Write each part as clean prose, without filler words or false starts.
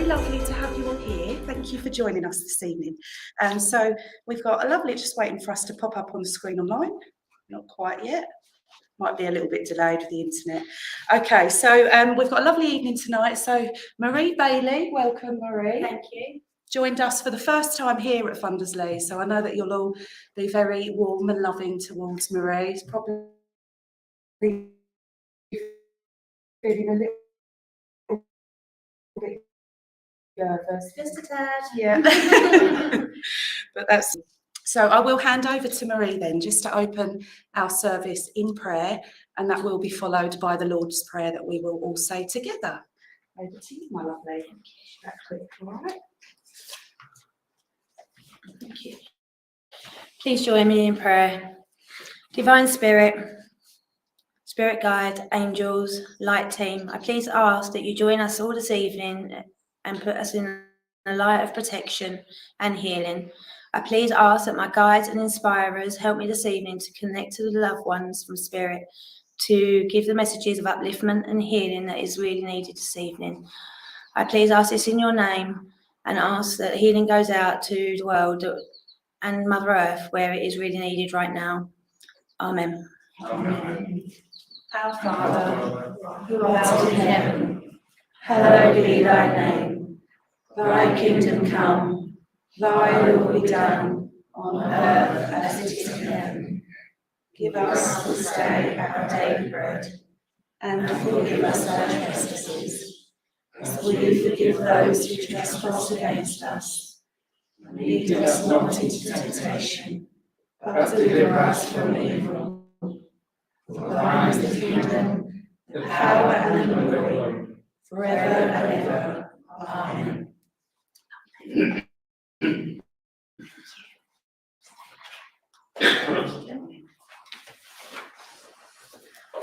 Lovely to have you all here. Thank you for joining us this evening. So we've got a lovely, just waiting for us to pop up on the screen online. Not quite yet. Might be a little bit delayed with the internet. Okay, so we've got a lovely evening tonight. So Marie Bailey, welcome Marie. Thank you. Joined us for the first time here at Fundersley. So I know that you'll all be very warm and loving towards Marie. It's probably feeling a little bit nervous. Just a tad. Yeah. But that's so I will hand over to Marie then just to open our service in prayer, and that will be followed by the Lord's Prayer that we will all say together. Over to you, my lovely. That's quick, all right. Thank you. Please join me in prayer. Divine Spirit, Spirit Guide, Angels, Light Team, I please ask that you join us all this evening and put us in a light of protection and healing. I please ask that my guides and inspirers help me this evening to connect to the loved ones from Spirit, to give the messages of upliftment and healing that is really needed this evening. I please ask this in your name and ask that healing goes out to the world and Mother Earth where it is really needed right now. Amen. Amen. Our Father, who art in heaven, hallowed be thy name. Thy kingdom come, thy will be done, on earth as it is in heaven. Give us this day our daily bread, and forgive us our trespasses, as we forgive those who trespass against us. And lead us not into temptation, but deliver us from evil. For thine is the kingdom, the power and the glory, forever and ever. Amen.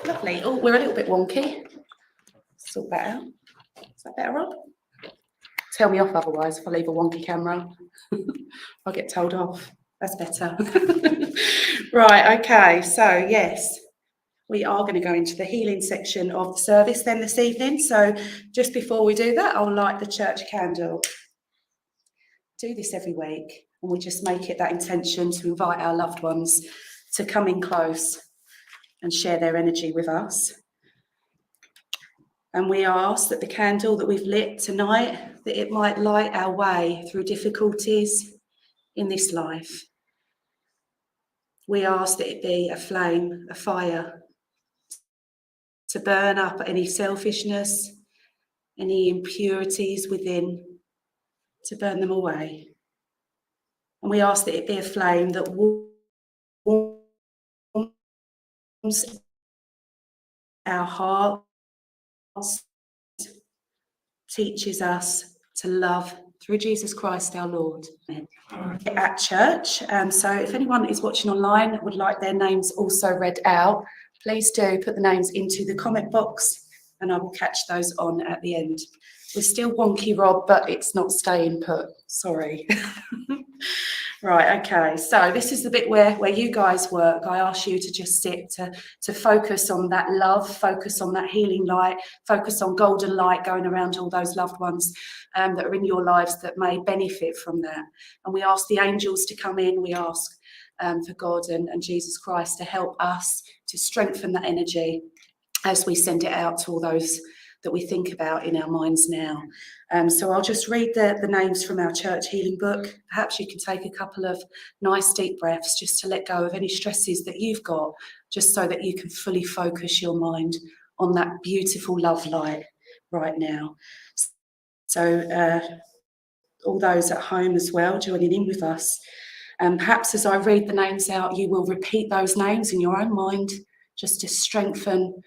Lovely. Oh, we're a little bit wonky. Sort that out. Is that better, Rob? Tell me off otherwise if I leave a wonky camera. I'll get told off. That's better. Right, okay. So, yes, we are going to go into the healing section of the service then this evening. So, just before we do that, I'll light the church candle. Do this every week, and we just make it that intention to invite our loved ones to come in close and share their energy with us. And we ask that the candle that we've lit tonight, that it might light our way through difficulties in this life. We ask that it be a flame, a fire, to burn up any selfishness, any impurities within, to burn them away. And we ask that it be a flame that warms our hearts, teaches us to love through Jesus Christ our Lord. Amen. At church, so if anyone is watching online would like their names also read out, please do put the names into the comment box and I will catch those on at the end. We're still wonky, Rob, but it's not staying put. Sorry. Right, okay. So this is the bit where you guys work. I ask you to just sit, to focus on that love, focus on that healing light, focus on golden light going around all those loved ones that are in your lives that may benefit from that. And we ask the angels to come in. We ask for God and Jesus Christ to help us to strengthen that energy as we send it out to all those that we think about in our minds now. So I'll just read the names from our church healing book. Perhaps you can take a couple of nice deep breaths just to let go of any stresses that you've got, just so that you can fully focus your mind on that beautiful love light right now. So all those at home as well, joining in with us. Perhaps as I read the names out, you will repeat those names in your own mind just to strengthen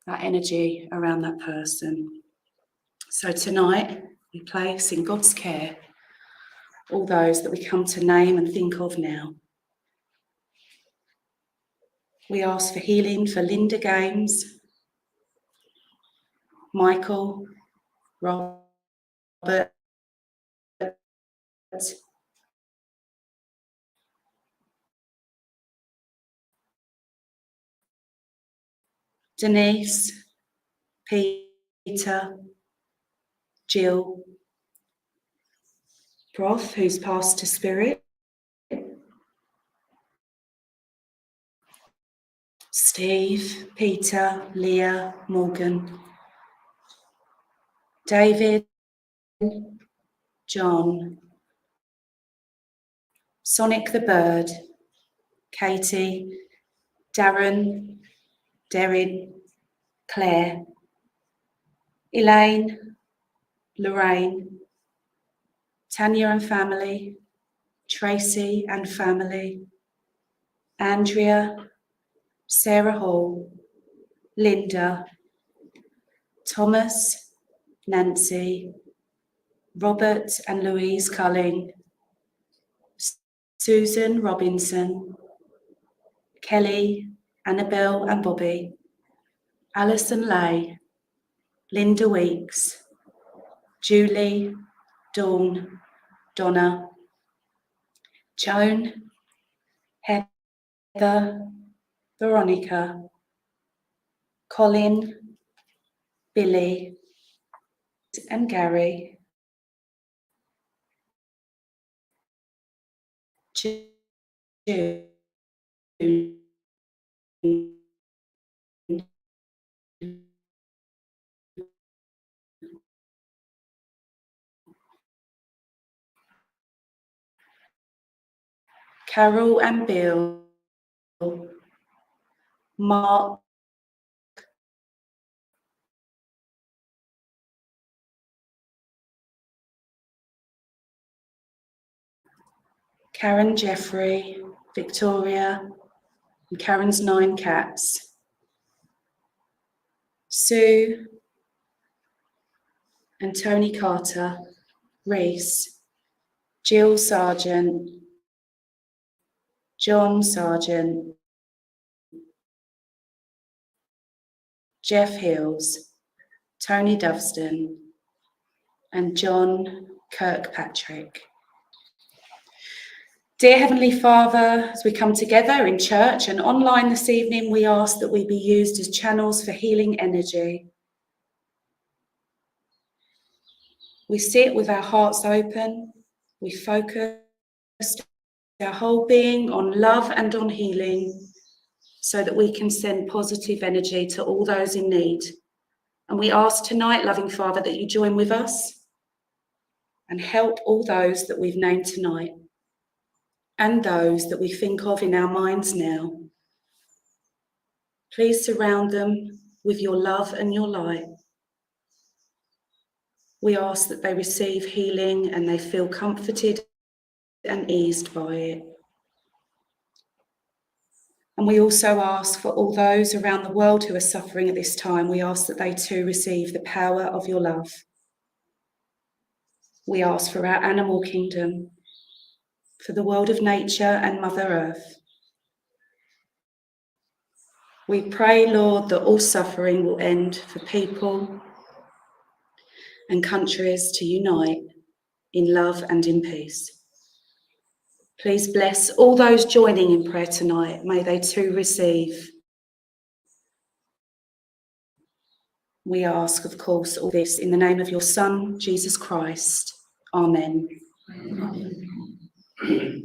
that energy around that person. So tonight we place in God's care all those that we come to name and think of now. We ask for healing for Linda Games, Michael, Robert, Denise, Peter, Jill, Prof, who's passed to spirit, Steve, Peter, Leah, Morgan, David, John, Sonic the Bird, Katie, Darren, Derrin, Claire, Elaine, Lorraine, Tanya and family, Tracy and family, Andrea, Sarah Hall, Linda, Thomas, Nancy, Robert and Louise Culling, Susan Robinson, Kelly, Annabelle and Bobby, Alison Lay, Linda Weeks, Julie, Dawn, Donna, Joan, Heather, Veronica, Colin, Billy, and Gary, June. Carol and Bill, Mark, Karen, Jeffrey, Victoria, and Karen's 9 cats, Sue and Tony Carter, Reese, Jill Sargent, John Sargent, Jeff Hills, Tony Doveston, and John Kirkpatrick. Dear Heavenly Father, as we come together in church and online this evening, we ask that we be used as channels for healing energy. We sit with our hearts open, we focus our whole being on love and on healing so that we can send positive energy to all those in need. And we ask tonight, loving Father, that you join with us and help all those that we've named tonight and those that we think of in our minds now. Please surround them with your love and your light. We ask that they receive healing and they feel comforted and eased by it. And we also ask for all those around the world who are suffering at this time, we ask that they too receive the power of your love. We ask for our animal kingdom, for the world of nature and Mother Earth. We pray, Lord, that all suffering will end for people and countries to unite in love and in peace. Please bless all those joining in prayer tonight. May they too receive. We ask, of course, all this in the name of your Son, Jesus Christ. Amen.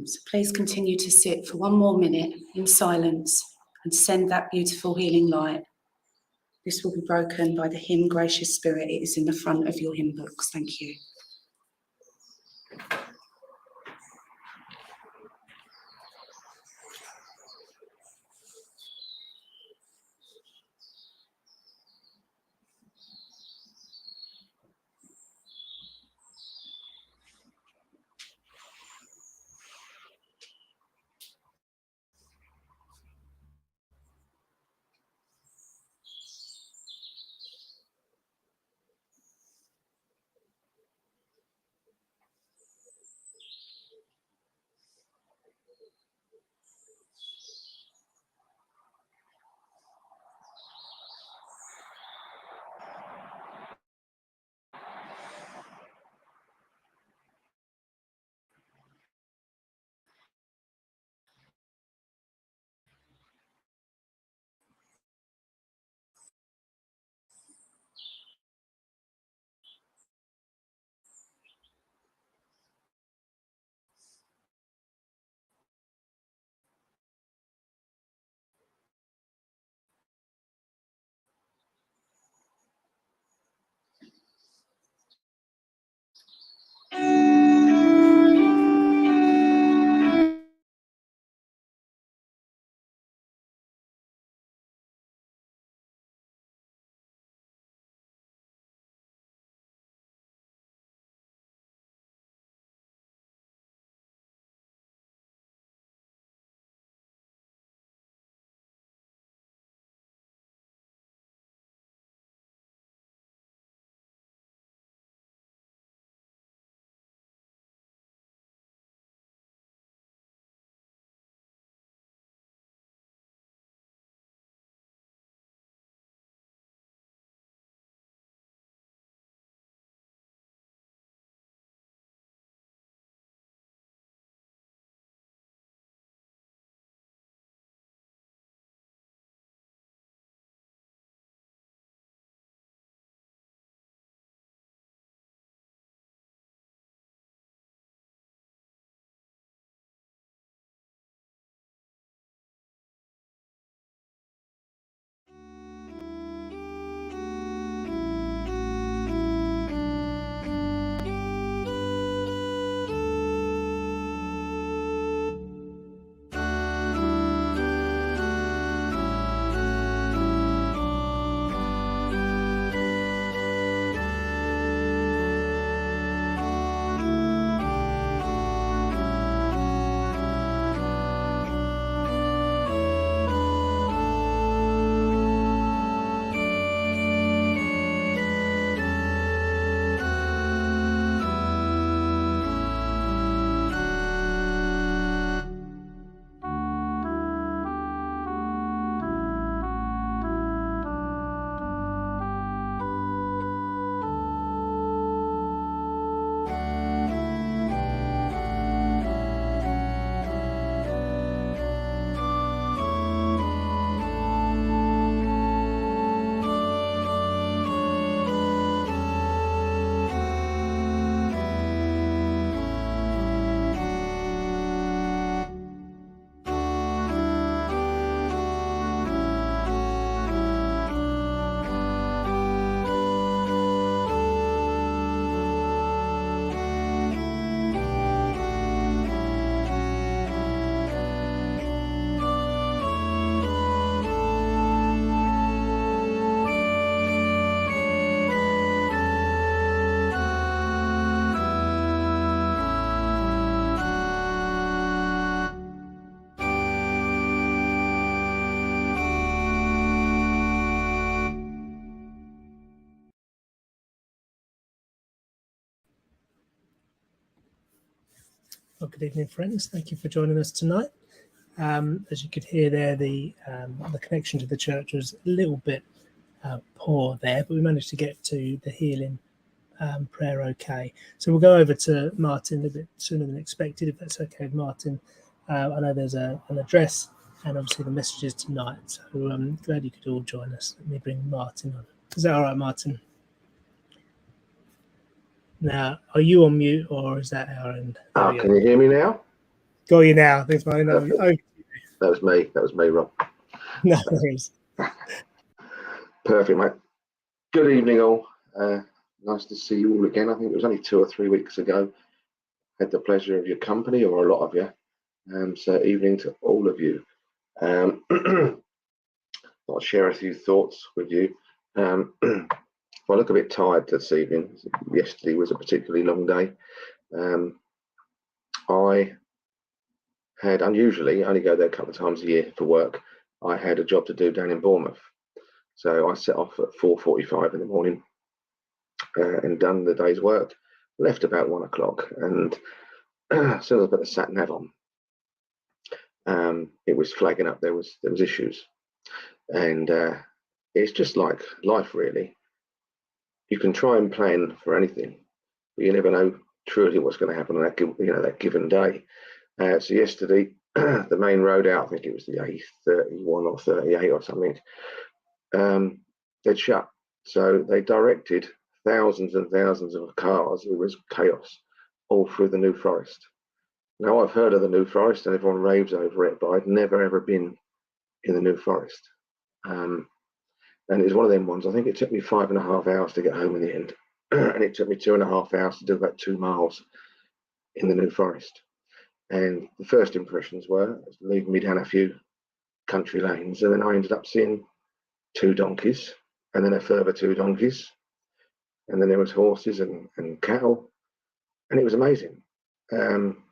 So please continue to sit for one more minute in silence and send that beautiful healing light. This will be broken by the hymn Gracious Spirit. It is in the front of your hymn books. Thank you. Well, good evening, friends. Thank you for joining us tonight. As you could hear there, the connection to the church was a little bit poor there, but we managed to get to the healing prayer okay. So we'll go over to Martin a bit sooner than expected, if that's okay with Martin. I know there's an address and obviously the messages tonight, so I'm glad you could all join us. Let me bring Martin on. Is that all right, Martin? Now, are you on mute or is that our end? Can you hear me now? Got you now. Thanks, Martin. That was me, Rob. No worries. Perfect, mate. Good evening, all. Nice to see you all again. I think it was only 2 or 3 weeks ago. Had the pleasure of your company, or a lot of you. So evening to all of you. I'll share a few thoughts with you. I look a bit tired this evening. Yesterday was a particularly long day. I had unusually, I only go there a couple of times a year for work. I had a job to do down in Bournemouth. So I set off at 4:45 in the morning and done the day's work. Left about 1 o'clock, and as soon as I put the sat nav on, it was flagging up there was issues. And it's just like life, really. You can try and plan for anything, but you never know truly what's going to happen on that given day. So yesterday, the main road out, I think it was the A31 or 38 or something, they'd shut. So they directed thousands and thousands of cars. It was chaos all through the New Forest. Now, I've heard of the New Forest and everyone raves over it, but I'd never ever been in the New Forest. And it was one of them ones. I think it took me 5.5 hours to get home in the end. And it took me 2.5 hours to do about 2 miles in the New Forest. And the first impressions were leading me down a few country lanes. And then I ended up seeing 2 donkeys, and then a further 2 donkeys. And then there was horses and cattle. And it was amazing.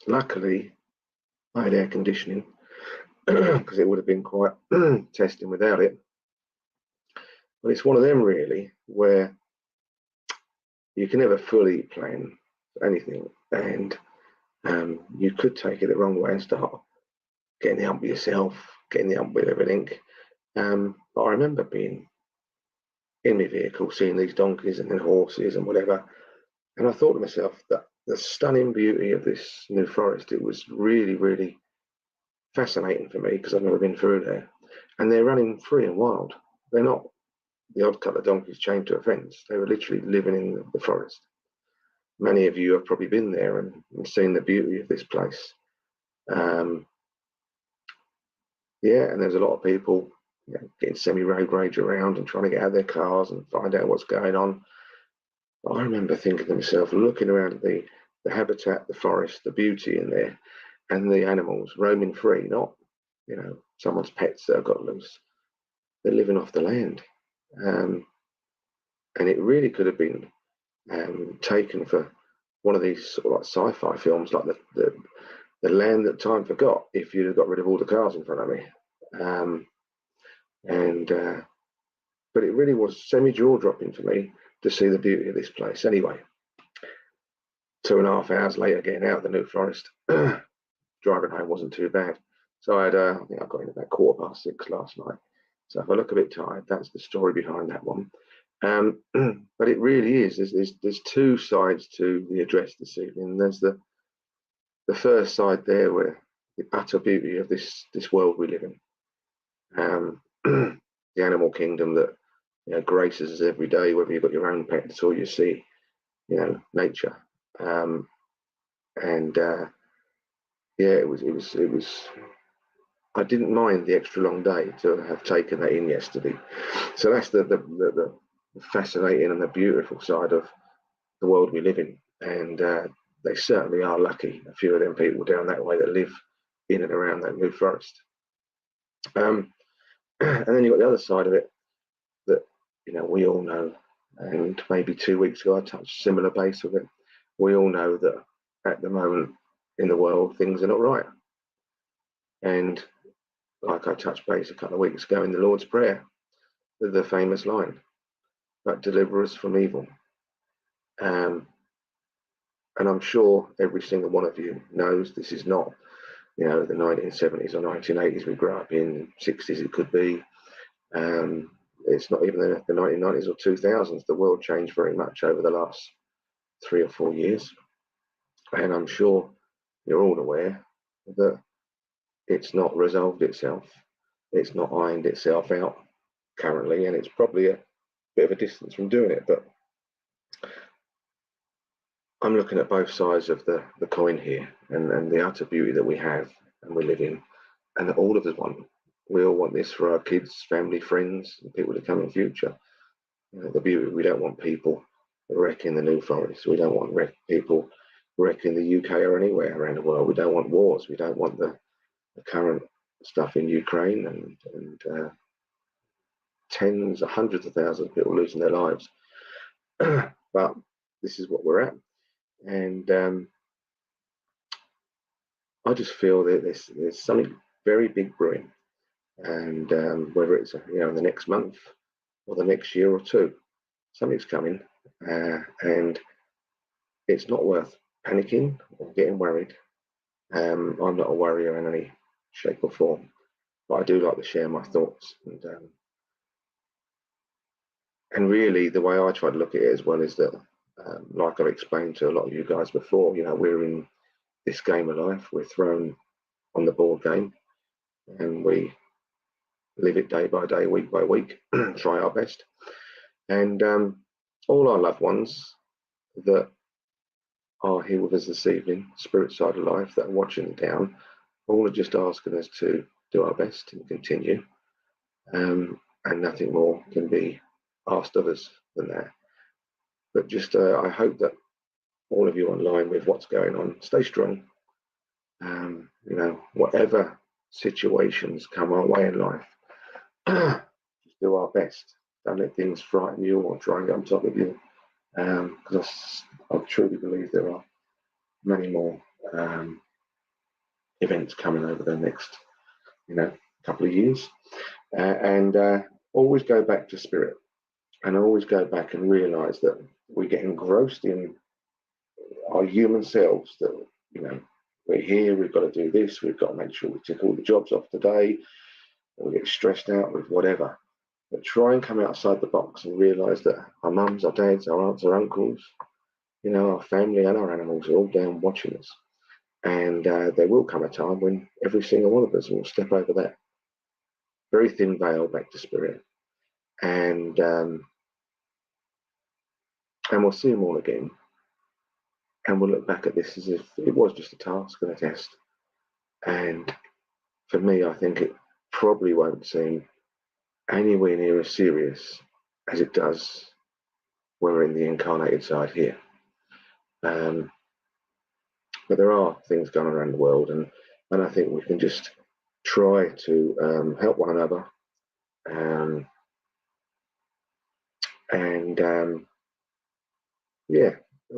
Luckily, I had air conditioning because it would have been quite testing without it. But it's one of them, really, where you can never fully plan anything, and you could take it the wrong way and start getting the hump with yourself, getting the hump with everything. But I remember being in my vehicle, seeing these donkeys and then horses and whatever, and I thought to myself that the stunning beauty of this New Forest, it was really, really fascinating for me because I've never been through there. And they're running free and wild. They're not the odd couple of donkeys chained to a fence. They were literally living in the forest. Many of you have probably been there and seen the beauty of this place. And there's a lot of people getting semi-road rage around and trying to get out of their cars and find out what's going on. But I remember thinking to myself, looking around at the habitat, the forest, the beauty in there, and the animals roaming free, not someone's pets that have got loose. They're living off the land. And it really could have been taken for one of these sort of like sci-fi films, like the land that time forgot, if you'd have got rid of all the cars in front of me. But it really was semi-jaw-dropping for me to see the beauty of this place. Anyway, 2.5 hours later, getting out of the New Forest, driving home wasn't too bad. So I think I got in about 6:15 last night. So if I look a bit tired, that's the story behind that one. But it really is. There's 2 sides to the address this evening. There's the first side there, where the utter beauty of this world we live in, the animal kingdom that graces us every day, whether you've got your own pets or you see nature. It was. I didn't mind the extra long day to have taken that in yesterday. So that's the fascinating and the beautiful side of the world we live in. And they certainly are lucky, a few of them people down that way that live in and around that New Forest. And then you've got the other side of it that we all know, and maybe 2 weeks ago I touched similar base with it. We all know that at the moment in the world things are not right. And like I touched base a couple of weeks ago in the Lord's Prayer, the famous line, "But deliver us from evil." And And I'm sure every single one of you knows this is not, the 1970s or 1980s we grew up in, 60s it could be. It's not even the 1990s or 2000s. The world changed very much over the last 3 or 4 years. And I'm sure you're all aware that it's not resolved itself. It's not ironed itself out currently, and it's probably a bit of a distance from doing it. But I'm looking at both sides of the coin here, and the utter beauty that we have and we live in, and that all of us want. We all want this for our kids, family, friends, and people to come in the future. The beauty, we don't want people wrecking the New Forest. We don't want people wrecking the UK or anywhere around the world. We don't want wars. We don't want the current stuff in Ukraine and tens of hundreds of thousands of people losing their lives. But this is what we're at. And I just feel that there's something very big brewing. And whether it's in the next month or the next year or two, something's coming. And it's not worth panicking or getting worried. I'm not a worrier in any shape or form, but I do like to share my thoughts. And really, the way I try to look at it as well is that, like I've explained to a lot of you guys before, we're in this game of life. We're thrown on the board game, and we live it day by day, week by week, try our best. And all our loved ones that are here with us this evening, spirit side of life, that are watching it down, all are just asking us to do our best and continue. And nothing more can be asked of us than that. But just I hope that all of you online with what's going on, stay strong. Whatever situations come our way in life, just do our best. Don't let things frighten you or try and get on top of you. Because I truly believe there are many more events coming over the next, couple of years. And always go back to spirit, and always go back and realize that we get engrossed in our human selves, that we're here, we've got to do this, we've got to make sure we tick all the jobs off today, we get stressed out with whatever. But try and come outside the box and realize that our mums, our dads, our aunts, our uncles, our family and our animals are all down watching us. And there will come a time when every single one of us will step over that very thin veil back to spirit, and we'll see them all again, and we'll look back at this as if it was just a task and a test. And for me, I think it probably won't seem anywhere near as serious as it does when we're in the incarnated side here. But there are things going on around the world, and I think we can just try to help one another.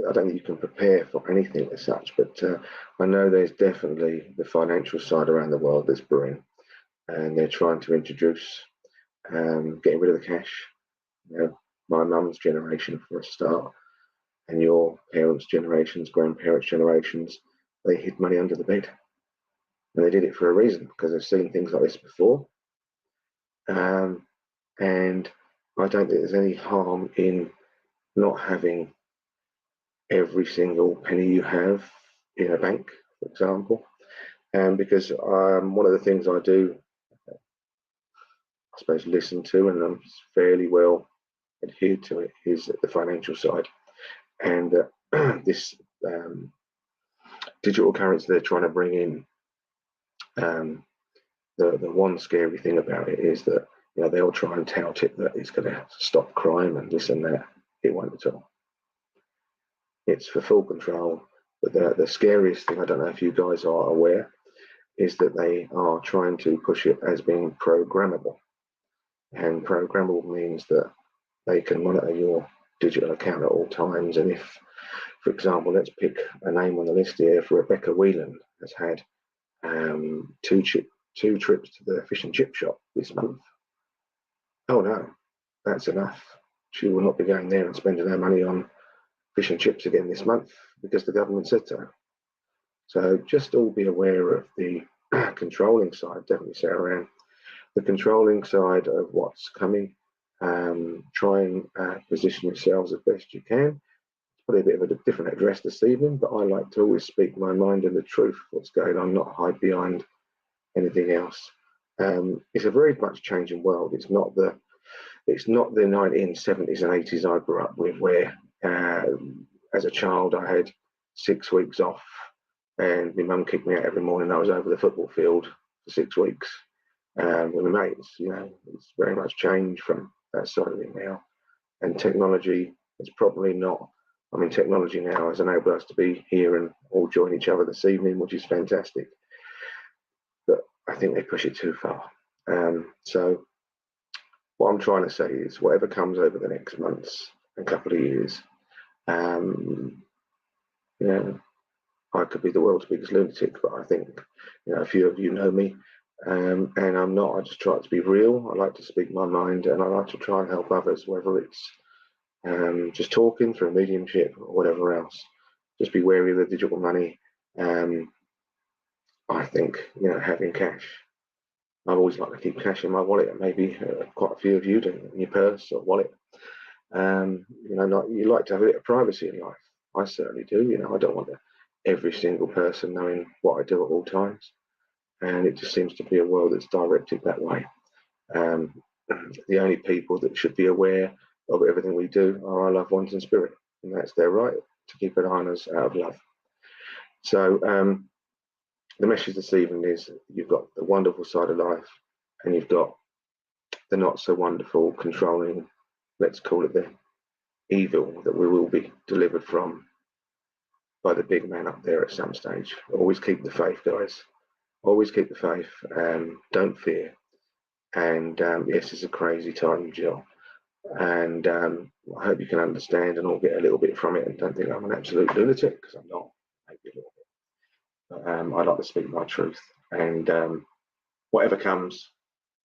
I don't think you can prepare for anything as such, but I know there's definitely the financial side around the world that's brewing, and they're trying to introduce getting rid of the cash. My mum's generation, for a start, and your parents' generations, grandparents' generations, they hid money under the bed. And they did it for a reason, because they've seen things like this before. And I don't think there's any harm in not having every single penny you have in a bank, for example. Because one of the things I do, I suppose, listen to, and I'm fairly well adhered to it, is the financial side. And this digital currency they're trying to bring in, the one scary thing about it is that they'll try and tout it that it's going to stop crime and this and that. It won't at all. It's for full control. But the scariest thing, I don't know if you guys are aware, is that they are trying to push it as being programmable. And programmable means that they can monitor your digital account at all times. And if, for example, let's pick a name on the list here, if Rebecca Whelan has had two trips to the fish and chip shop this month, oh no, that's enough. She will not be going there and spending her money on fish and chips again this month because the government said so. So just all be aware of the controlling side, definitely say around the controlling side of what's coming. Try and position yourselves as best you can. Probably a bit of a different address this evening, but I like to always speak my mind and the truth, what's going on, not hide behind anything else. It's a very much changing world. It's not the 1970s and 80s I grew up with, where as a child I had 6 weeks off and my mum kicked me out every morning. I was over the football field for 6 weeks with my mates. It's very much changed from that side of it now. And technology is probably not. I mean, technology now has enabled us to be here and all join each other this evening, which is fantastic. But I think they push it too far. So what I'm trying to say is, whatever comes over the next months and couple of years, I could be the world's biggest lunatic, but I think a few of you know me, and I'm not. I just try to be real. I like to speak my mind, and I like to try and help others, whether it's just talking through mediumship or whatever else. Just be wary of the digital money. I think having cash. I've always liked to keep cash in my wallet, and maybe quite a few of you do, in your purse or wallet. You like to have a bit of privacy in life. I certainly do. I don't want every single person knowing what I do at all times, and it just seems to be a world that's directed that way. The only people that should be aware of everything we do are our loved ones in spirit, and that's their right to keep an eye on us out of love. So the message this evening is, you've got the wonderful side of life, and you've got the not so wonderful, controlling, let's call it the evil, that we will be delivered from by the big man up there at some stage. Always keep the faith, guys. Always keep the faith. Don't fear. And yes, it's a crazy time, Jill. And I hope you can understand and all get a little bit from it, and don't think I'm an absolute lunatic, because I'm not. Maybe a little bit. But I like to speak my truth. And whatever comes,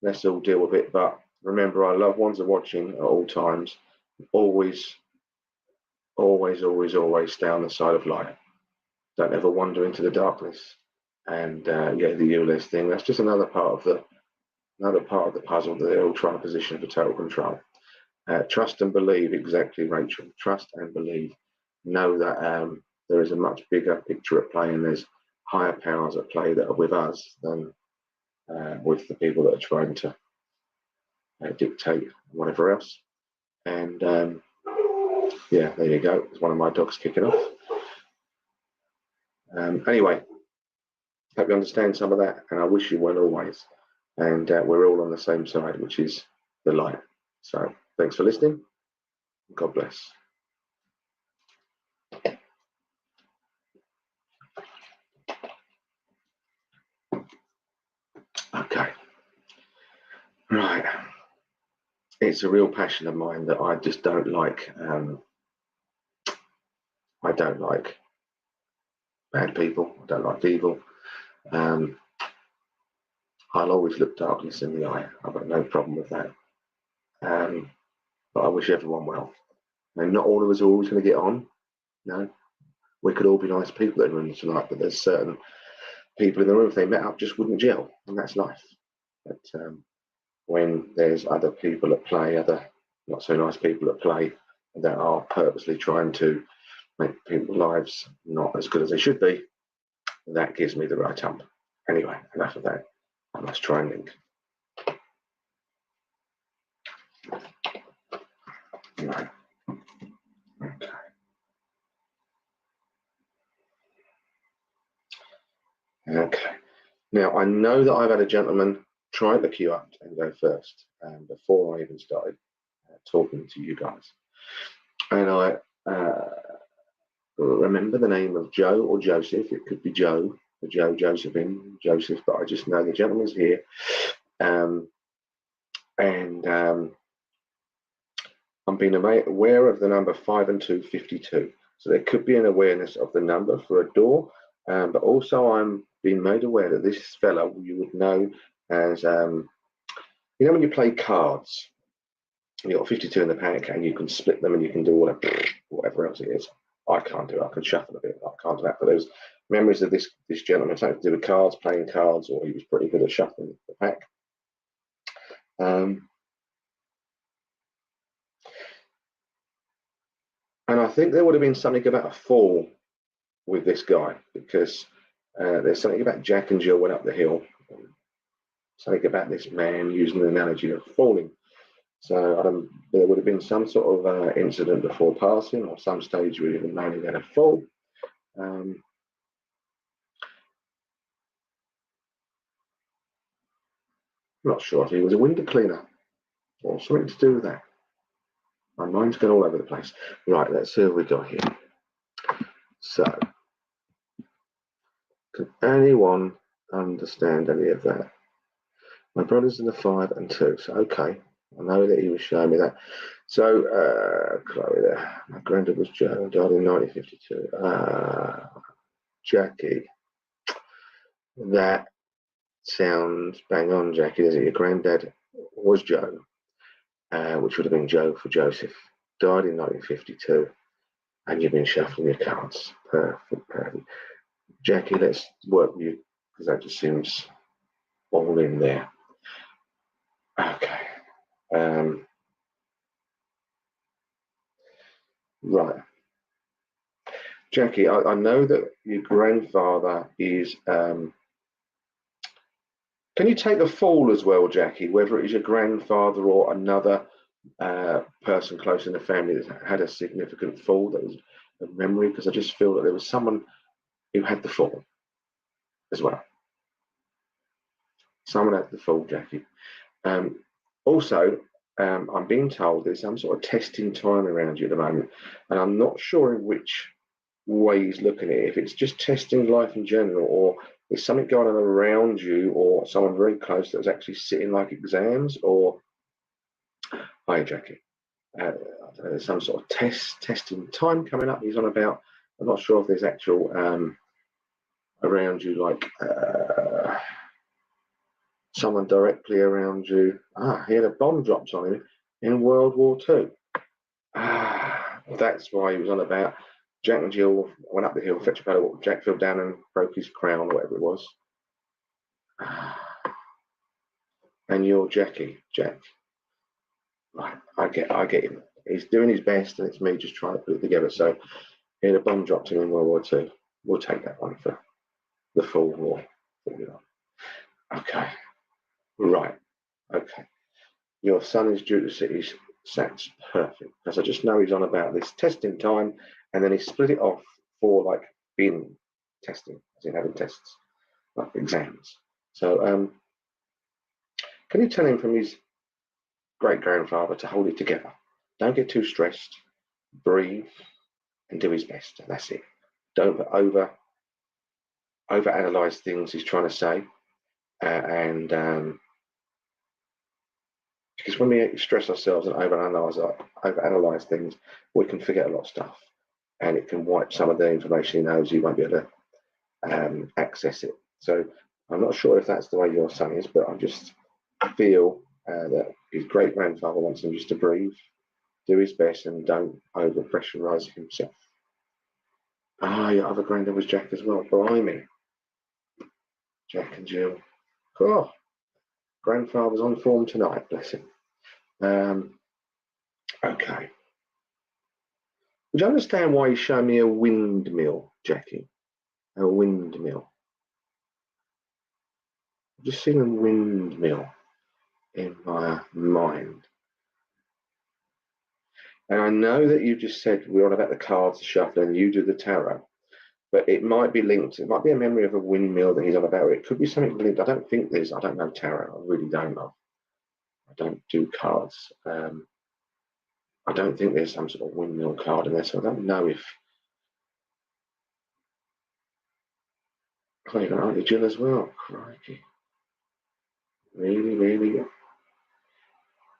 let's all deal with it. But remember, our loved ones are watching at all times. Always, always, always, always stay on the side of light. Don't ever wander into the darkness. And the ULS thing, that's just another part of the puzzle that they're all trying to position for total control. Trust and believe, exactly, Rachel. Trust and believe. Know that there is a much bigger picture at play, and there's higher powers at play that are with us than with the people that are trying to dictate whatever else. And there you go. It's one of my dogs kicking off. Anyway, hope you understand some of that, and I wish you well always. And we're all on the same side, which is the light. So thanks for listening. God bless. Okay. Right. It's a real passion of mine that I just don't like. I don't like bad people. I don't like evil. I'll always look darkness in the eye. I've got no problem with that. But I wish everyone well. And not all of us are always going to get on. No. We could all be nice people in the room tonight, but there's certain people in the room, if they met up, just wouldn't gel, and that's life. But when there's other people at play, other not so nice people at play, that are purposely trying to make people's lives not as good as they should be, that gives me the right hump. Anyway, enough of that. I must try and link. Right. Okay. Okay. Now, I know that I've had a gentleman try to queue up and go first before I even started talking to you guys. And I remember the name of Joe or Joseph. It could be Joe, or Joe, Josephine, Joseph, but I just know the gentleman's here. I'm being aware of the number 5 and 252. So there could be an awareness of the number for a door, but also I'm being made aware that this fellow you would know as, when you play cards, You've got 52 in the pack, and you can split them, and you can do whatever else it is. I can't do it. I can shuffle a bit. I can't do that. But there's memories of this gentleman something to do with cards, playing cards, or he was pretty good at shuffling the pack. And I think there would have been something about a fall with this guy, because there's something about Jack and Jill went up the hill. Something about this man using the analogy of falling. So there would have been some sort of incident before passing, or some stage where even known he had a fall. I'm not sure if he was a window cleaner or something to do with that. My mind's gone all over the place. Right, let's see what we got here. So, can anyone understand any of that? My brother's in the 5 and 2. So, okay, I know that he was showing me that. So, Chloe there. My granddad was Joe, died in 1952. Jackie. That sounds bang on, Jackie, doesn't it? Your granddad was Joe, which would have been Joe for Joseph. Died in 1952, and you've been shuffling your cards. Perfect, perfect. Jackie, let's work with you, because that just seems all in there. Okay. Right. Jackie, I know that your grandfather is... can you take the fall as well, Jackie, whether it is your grandfather or another person close in the family that had a significant fall that was a memory? Because I just feel that there was someone who had the fall as well. Someone had the fall, Jackie. Also, I'm being told there's some sort of testing time around you at the moment, and I'm not sure in which way he's looking at it. If it's just testing life in general, or there's something going on around you, or someone very close that was actually sitting like exams, or... Hi, Jackie. There's some sort of testing time coming up he's on about. I'm not sure if there's actual around you, like someone directly around you. He had a bomb dropped on him in World War II. That's why he was on about. Jack and Jill went up the hill, fetched a paddle. Jack fell down and broke his crown, or whatever it was. And you're Jackie, Jack. Right, I get him. He's doing his best, and it's me just trying to put it together. So, he had a bomb dropped him in World War II. We'll take that one for the full war. Okay. Right. Okay. Your son is due to sit his SATs. Perfect. Because I just know he's on about this testing time, and then he split it off for like being testing, as in having tests, like exams. So, can you tell him from his great-grandfather to hold it together? Don't get too stressed. Breathe and do his best. And that's it. Don't overanalyze things he's trying to say. Because when we stress ourselves and overanalyze things, we can forget a lot of stuff. And it can wipe some of the information he knows. He won't be able to access it. So I'm not sure if that's the way your son is, but I just feel that his great-grandfather wants him just to breathe, do his best, and don't over-pressurize himself. Your other granddad was Jack as well. Blimey. Jack and Jill. Oh, grandfather's on form tonight, bless him. Okay. Would you understand why he's showing me a windmill, Jackie? A windmill. I've just seen a windmill in my mind. And I know that you just said we're on about the cards, the shuffle, and you do the tarot. But it might be linked. It might be a memory of a windmill that he's on about. It could be something linked. I don't know tarot. I really don't know. I don't do cards. I don't think there's some sort of windmill card in there, so I don't know if... Oh, you got Auntie Jill as well. Crikey. Really, really,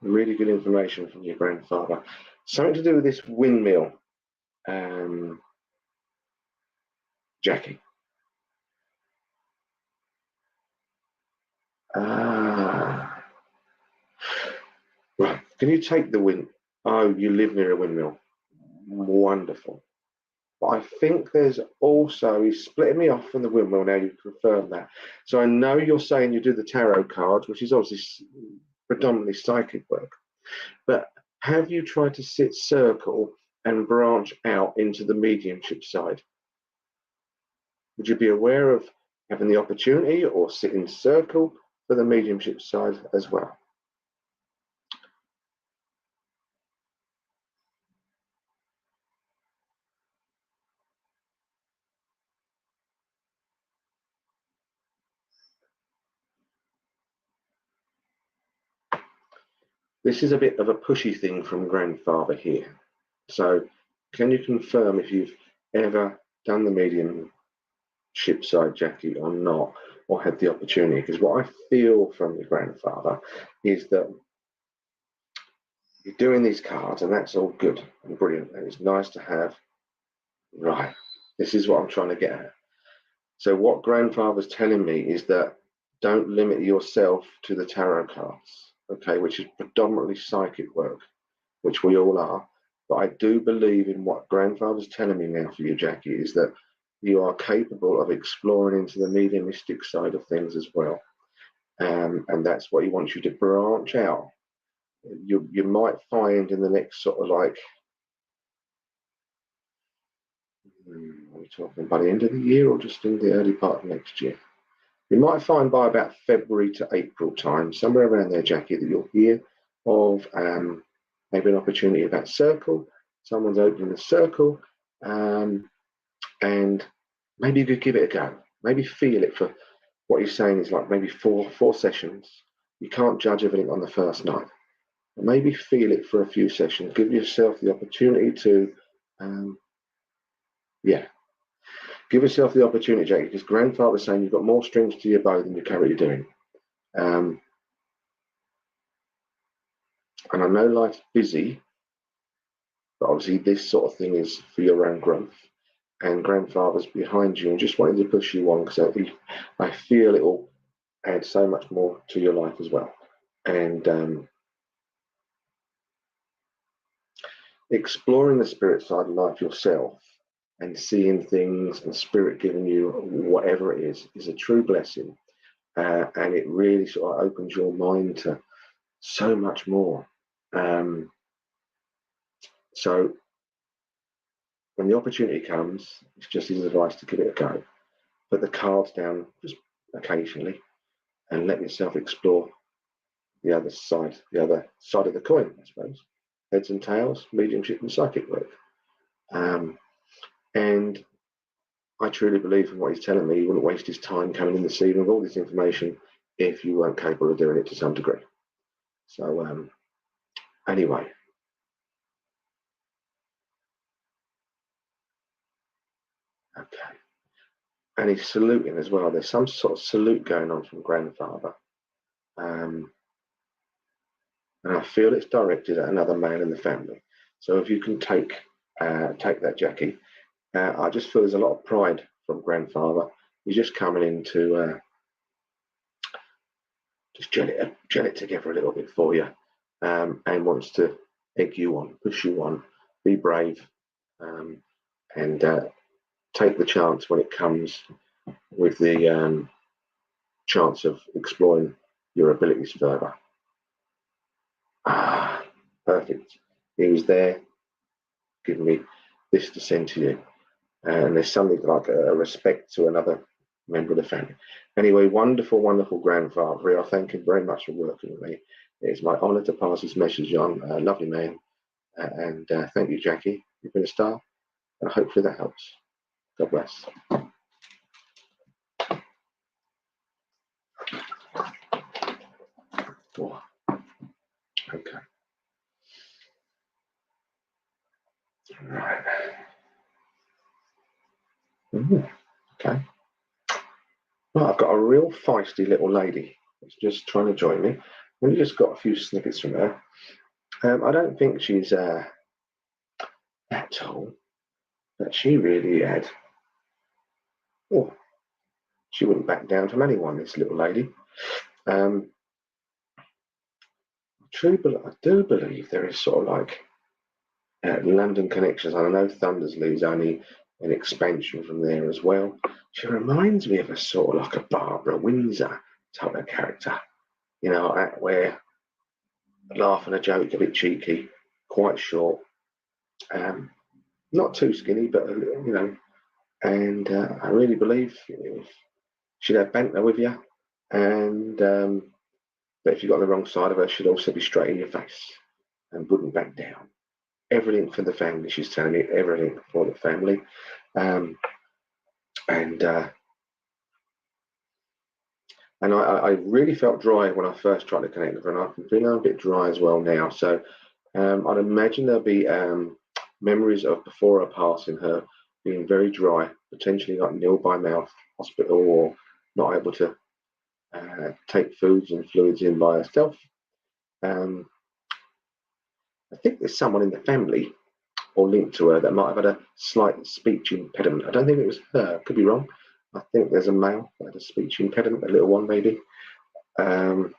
really good information from your grandfather. Something to do with this windmill, Jackie. Right. Can you take the wind? Oh, you live near a windmill. Wonderful. But I think there's also, he's splitting me off from the windmill now, you've confirmed that. So I know you're saying you do the tarot cards, which is obviously predominantly psychic work. But have you tried to sit circle and branch out into the mediumship side? Would you be aware of having the opportunity or sit in circle for the mediumship side as well? This is a bit of a pushy thing from grandfather here. So can you confirm if you've ever done the mediumship side, Jackie, or not, or had the opportunity? Because what I feel from your grandfather is that you're doing these cards, and that's all good and brilliant, and it's nice to have, right, this is what I'm trying to get at. So what grandfather's telling me is that don't limit yourself to the tarot cards, okay, which is predominantly psychic work, which we all are. But I do believe in what grandfather's telling me now for you, Jackie, is that you are capable of exploring into the mediumistic side of things as well. And that's what he wants you to branch out. You might find in the next sort of like, are we talking by the end of the year or just in the early part of next year? You might find by about February to April time, somewhere around there, Jackie, that you'll hear of maybe an opportunity about circle. Someone's opening a circle, and maybe you could give it a go. Maybe feel it for what he's saying is like maybe four sessions. You can't judge everything on the first night. Maybe feel it for a few sessions. Give yourself the opportunity to, give yourself the opportunity, Jackie, because grandfather's saying you've got more strings to your bow than you're currently doing. And I know life's busy, but obviously this sort of thing is for your own growth. And grandfather's behind you and just wanting to push you on, because I feel it will add so much more to your life as well. And exploring the spirit side of life yourself and seeing things and spirit giving you whatever it is a true blessing. And it really sort of opens your mind to so much more. So when the opportunity comes, it's just his advice to give it a go. Put the cards down just occasionally and let yourself explore the other side of the coin, I suppose. Heads and tails, mediumship and psychic work. And I truly believe from what he's telling me, he wouldn't waste his time coming in this evening with all this information if you weren't capable of doing it to some degree. So anyway. Okay. And he's saluting as well. There's some sort of salute going on from grandfather. And I feel it's directed at another male in the family. So if you can take that, Jackie, I just feel there's a lot of pride from grandfather. He's just coming in to just gel it together a little bit for you, and wants to egg you on, push you on, be brave, and take the chance when it comes with the chance of exploring your abilities further. Perfect. He was there giving me this to send to you. And there's something like a respect to another member of the family. Anyway, wonderful, wonderful grandfather. I thank him very much for working with me. It's my honour to pass this message on. Lovely man. And thank you, Jackie. You've been a star. And hopefully that helps. God bless. Oh, okay. Right. Okay. Well, I've got a real feisty little lady that's just trying to join me. We've just got a few snippets from her. I don't think she's that tall, but she really had. Oh, she wouldn't back down from anyone, this little lady. I'll I do believe there is sort of like London connections. I know Thundersley's only an expansion from there as well. She reminds me of a sort of like a Barbara Windsor type of character, you know, where laugh and a joke, a bit cheeky, quite short, not too skinny, but you know. And I really believe she'd have banter with you, and but if you got on the wrong side of her, she'd also be straight in your face and wouldn't back down. Everything for the family, she's telling me, everything for the family. And I really felt dry when I first tried to connect with her, and I'm feeling a bit dry as well now. So I'd imagine there'll be memories of before her passing, her being very dry, potentially like nil by mouth, hospital, or not able to take foods and fluids in by herself. I think there's someone in the family or linked to her that might have had a slight speech impediment. I don't think it was her, could be wrong. I think there's a male that had a speech impediment, a little one maybe. And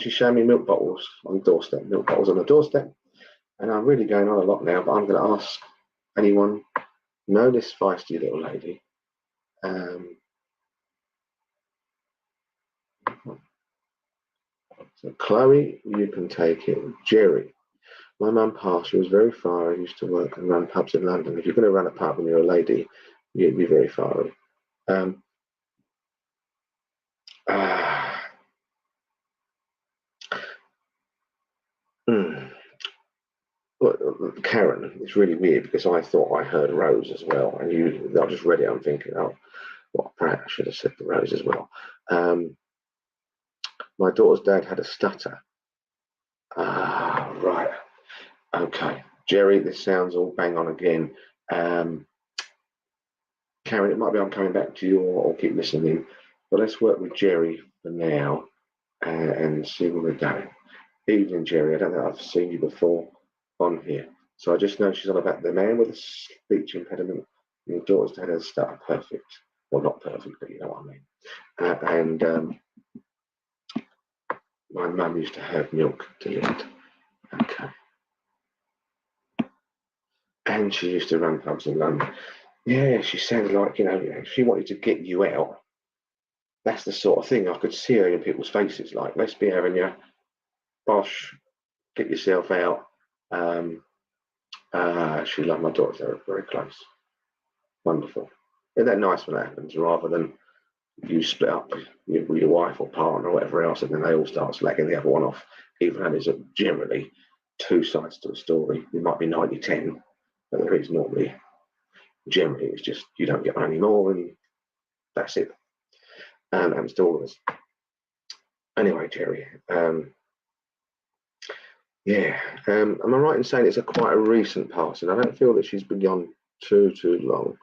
she showed me milk bottles on the doorstep, And I'm really going on a lot now, but I'm going to ask anyone know this feisty little lady. So Chloe, you can take it. Jerry, my mum passed. She was very far. I used to work and run pubs in London. If you're going to run a pub and you're a lady, you'd be very far. Well, Karen, it's really weird because I thought I heard Rose as well, and I just read it. I'm thinking, oh, what a prat! I should have said the Rose as well. My daughter's dad had a stutter. Right. Okay, Jerry, this sounds all bang on again. Karen, it might be I'm coming back to you or keep listening, but let's work with Jerry for now and see where we're going. Evening, Jerry. I don't know if I've seen you before on here. So I just know she's on about the man with a speech impediment. Your daughter's dad has a stutter. Perfect. Well, not perfect, but you know what I mean. And my mum used to have milk delivered. Okay. And she used to run pubs in London. Yeah, she sounded like, you know, if she wanted to get you out, that's the sort of thing I could see her in people's faces. Like, let's be having you, bosh, get yourself out. She loved my daughter. They were very close. Wonderful. Isn't that nice when that happens, rather than you split up with your wife or partner or whatever else, and then they all start slacking the other one off, even though there's generally two sides to a story. It might be 90-10, but there is normally, generally, it's just you don't get on anymore, and that's it. And happens to all of us. Anyway, Jerry, yeah, am I right in saying it's quite a recent passing? I don't feel that she's been gone too long.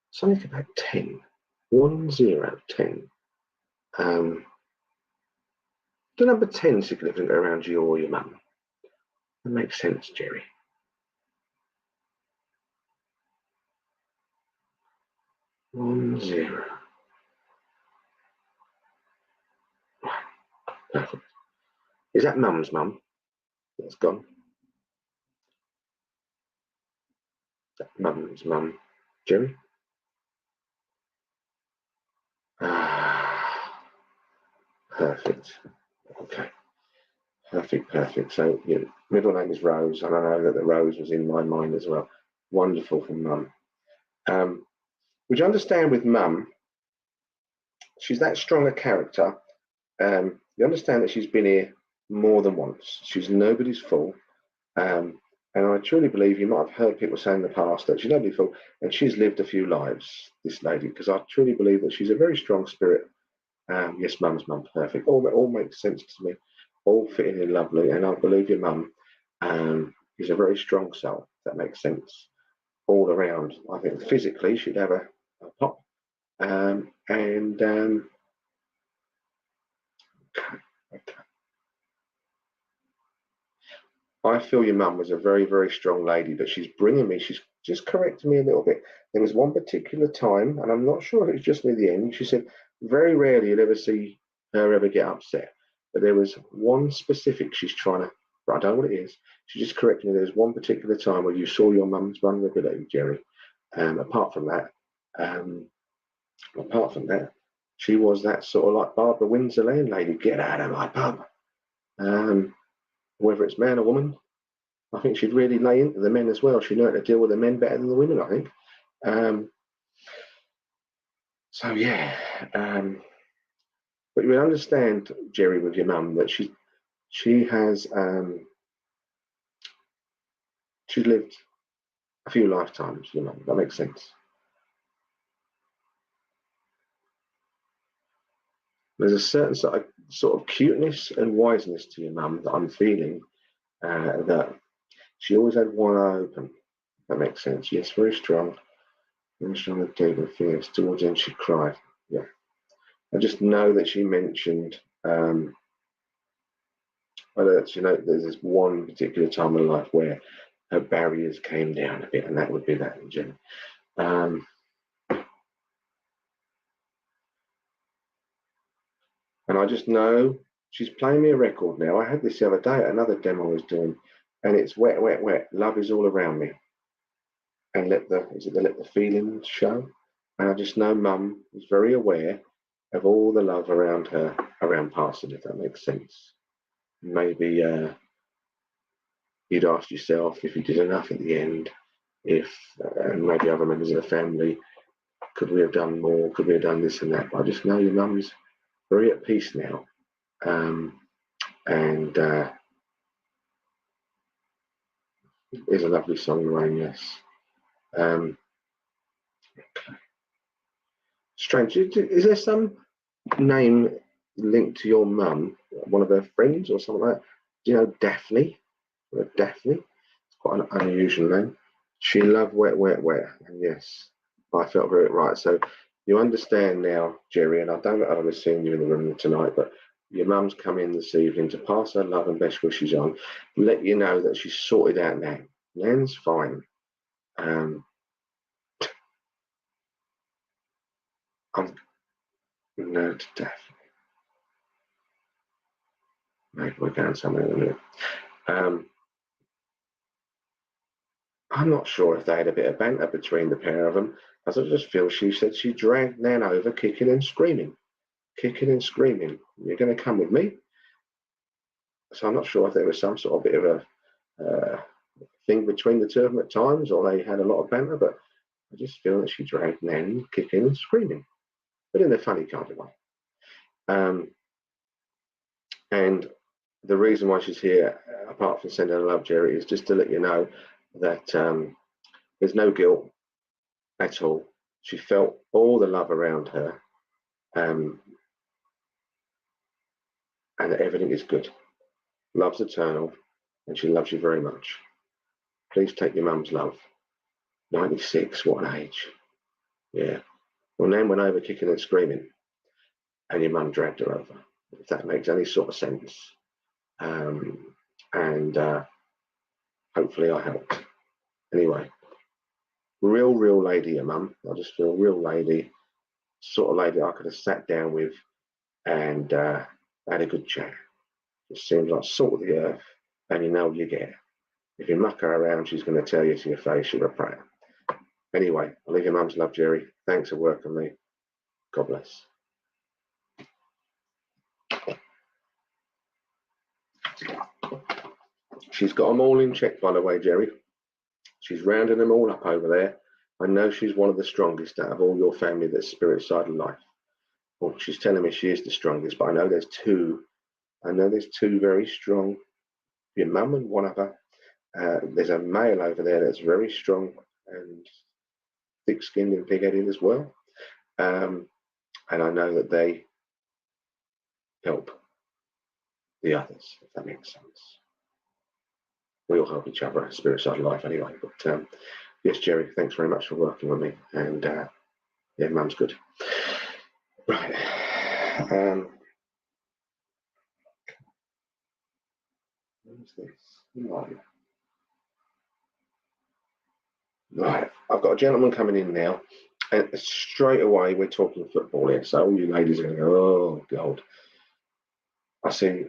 Something about 10. 1, 0, 10. The number 10 significant around you or your mum? That makes sense, Jerry. 1, 0. Perfect. Is that mum's mum? That's gone. That mum's mum, Jerry? Perfect. Okay. Perfect. So your middle name is Rose, and I know that the Rose was in my mind as well. Wonderful from mum. Would you understand with mum, she's that strong a character. You understand that she's been here more than once. She's nobody's fool. And I truly believe, you might have heard people say in the past that she's nobody's fool, and she's lived a few lives, this lady, because I truly believe that she's a very strong spirit. Yes, mum's mum, perfect. All makes sense to me. All fitting in lovely, and I believe your mum is a very strong soul. That makes sense all around. I think physically she'd have a pop, okay. I feel your mum was a very, very strong lady, but she's just correcting me a little bit. There was one particular time, and I'm not sure if it was just near the end, she said, very rarely you'll ever see her ever get upset. But there was one specific she's trying to, but I don't know what it is. She just corrected me. There's one particular time where you saw your mum's vulnerability, Jerry. Apart from that, she was that sort of like Barbara Windsor landlady. Get out of my pub. Whether it's man or woman, I think she'd really lay into the men as well. She knew how to deal with the men better than the women, I think. So yeah, but you understand, Jerry, with your mum, that she has she's lived a few lifetimes. Your mum, that makes sense. There's a certain sort of cuteness and wiseness to your mum that I'm feeling. That she always had one eye open. That makes sense. Yes, very strong and deep and fierce. Towards the end, she cried. Yeah, I just know that she mentioned. There's this one particular time in life where her barriers came down a bit, and that would be that in Jim. And I just know she's playing me a record now. I had this the other day at another demo I was doing, and it's wet, wet, wet. Love is all around me, and let the feelings show. And I just know Mum is very aware of all the love around her, around passing, if that makes sense. Maybe you'd ask yourself if you did enough at the end, and maybe other members of the family, could we have done more? Could we have done this and that? But I just know your mum's very at peace now. And it's a lovely song, Rain, yes. Okay. Strange. Is there some name linked to your mum, one of her friends or something like that? Do you know Daphne? Daphne? It's quite an unusual name. She loved wet, wet, wet. And yes, I felt very right. So you understand now, Jerry, and I don't know if I was seeing you in the room tonight, but your mum's come in this evening to pass her love and best wishes on, let you know that she's sorted out now. Nan's fine. I'm no to death. Maybe we're going somewhere in a minute. I'm not sure if they had a bit of banter between the pair of them, as I just feel she said she dragged Nan over kicking and screaming. Kicking and screaming. You're going to come with me? So I'm not sure if there was some sort of bit of a thing between the two of them at times, or they had a lot of banter, but I just feel that she dragged Nan kicking and screaming, but in a funny kind of way. And the reason why she's here, apart from sending her love, Jerry, is just to let you know that there's no guilt at all. She felt all the love around her, and that everything is good. Love's eternal, and she loves you very much. Please take your mum's love. 96, what an age. Yeah. Well, Nan went over kicking and screaming, and your mum dragged her over, if that makes any sort of sense. And hopefully I helped. Anyway, real lady, your mum. I just feel real lady, sort of lady I could have sat down with and had a good chat. It seems like salt of the earth, and you know what you get. If you muck her around, she's going to tell you to your face you're a prat. Anyway, I'll leave your mum's love, Jerry. Thanks for working me. God bless. She's got them all in check, by the way, Jerry. She's rounding them all up over there. I know she's one of the strongest out of all your family that's spirit side of life. Well, she's telling me she is the strongest, but I know there's two. I know there's two very strong. Your mum and one other. There's a male over there that's very strong and thick-skinned and pig-headed as well. And I know that they help the others, if that makes sense. We all help each other, spirit side of life anyway. But yes, Jerry, thanks very much for working with me. And yeah, mum's good. Right. What's this? Right. I've got a gentleman coming in now. And straight away, we're talking football here. So all you ladies are going to go, oh, God. I see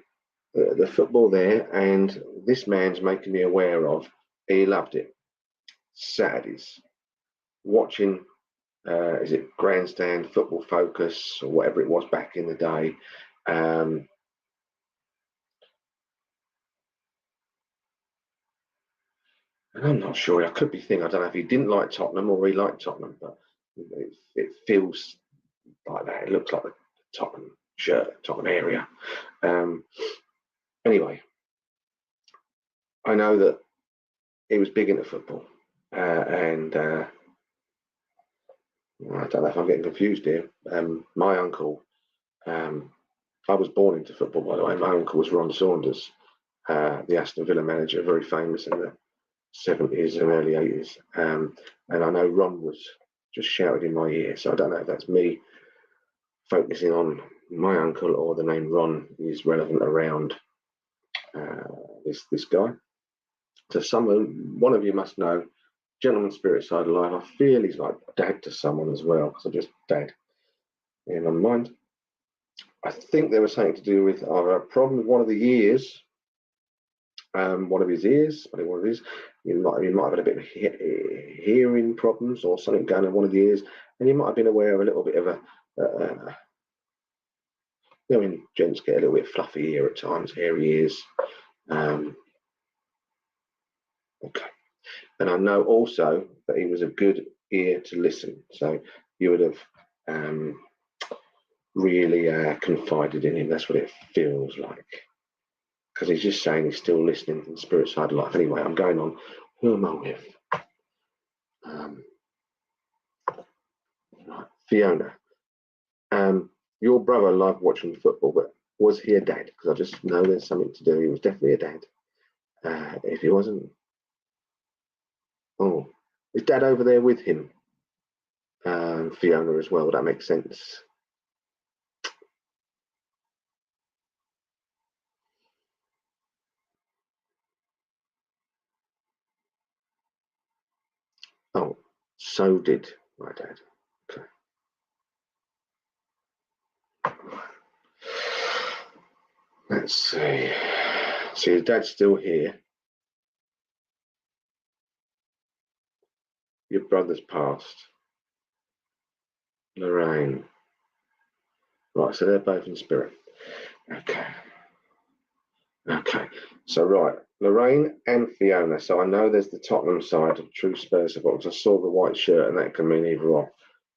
the football there, and this man's making me aware of, he loved it. Saturdays, watching, is it Grandstand, Football Focus, or whatever it was back in the day. And I'm not sure, I could be thinking, I don't know if he didn't like Tottenham or he liked Tottenham, but it feels like that. It looks like the Tottenham shirt, Tottenham area. Anyway, I know that he was big into football, and I don't know if I'm getting confused here. My uncle, I was born into football, by the way. My uncle was Ron Saunders, the Aston Villa manager, very famous in the 70s and early 80s. And I know Ron was just shouted in my ear, so I don't know if that's me focusing on my uncle or the name Ron is relevant around this guy. So one of you must know, Gentleman Spirit Side of Life. I feel he's like dad to someone as well, because I'm just dad in my mind. I think there was something to do with either a problem with one of the ears, one of his ears, I think one of his. He might have had a bit of hearing problems or something going on one of the ears, and he might have been aware of a little bit of a, you know, when gents get a little bit fluffy ear at times, hairy ears. Okay. And I know also that he was a good ear to listen. So you would have really confided in him. That's what it feels like. Because he's just saying he's still listening from the spirit side of life. Anyway, I'm going on. Who am I with? Right. Fiona. Your brother loved watching football, but was he a dad? Because I just know there's something to do. He was definitely a dad. If he wasn't, oh, is Dad over there with him? Fiona as well. That makes sense. Oh, so did my dad. Okay. Let's see. So your dad's still here. Your brother's passed. Lorraine. Right, so they're both in spirit. Okay. Okay. So right, Lorraine and Fiona. So I know there's the Tottenham side of True Spurs supporters. I saw the white shirt, and that can mean either or.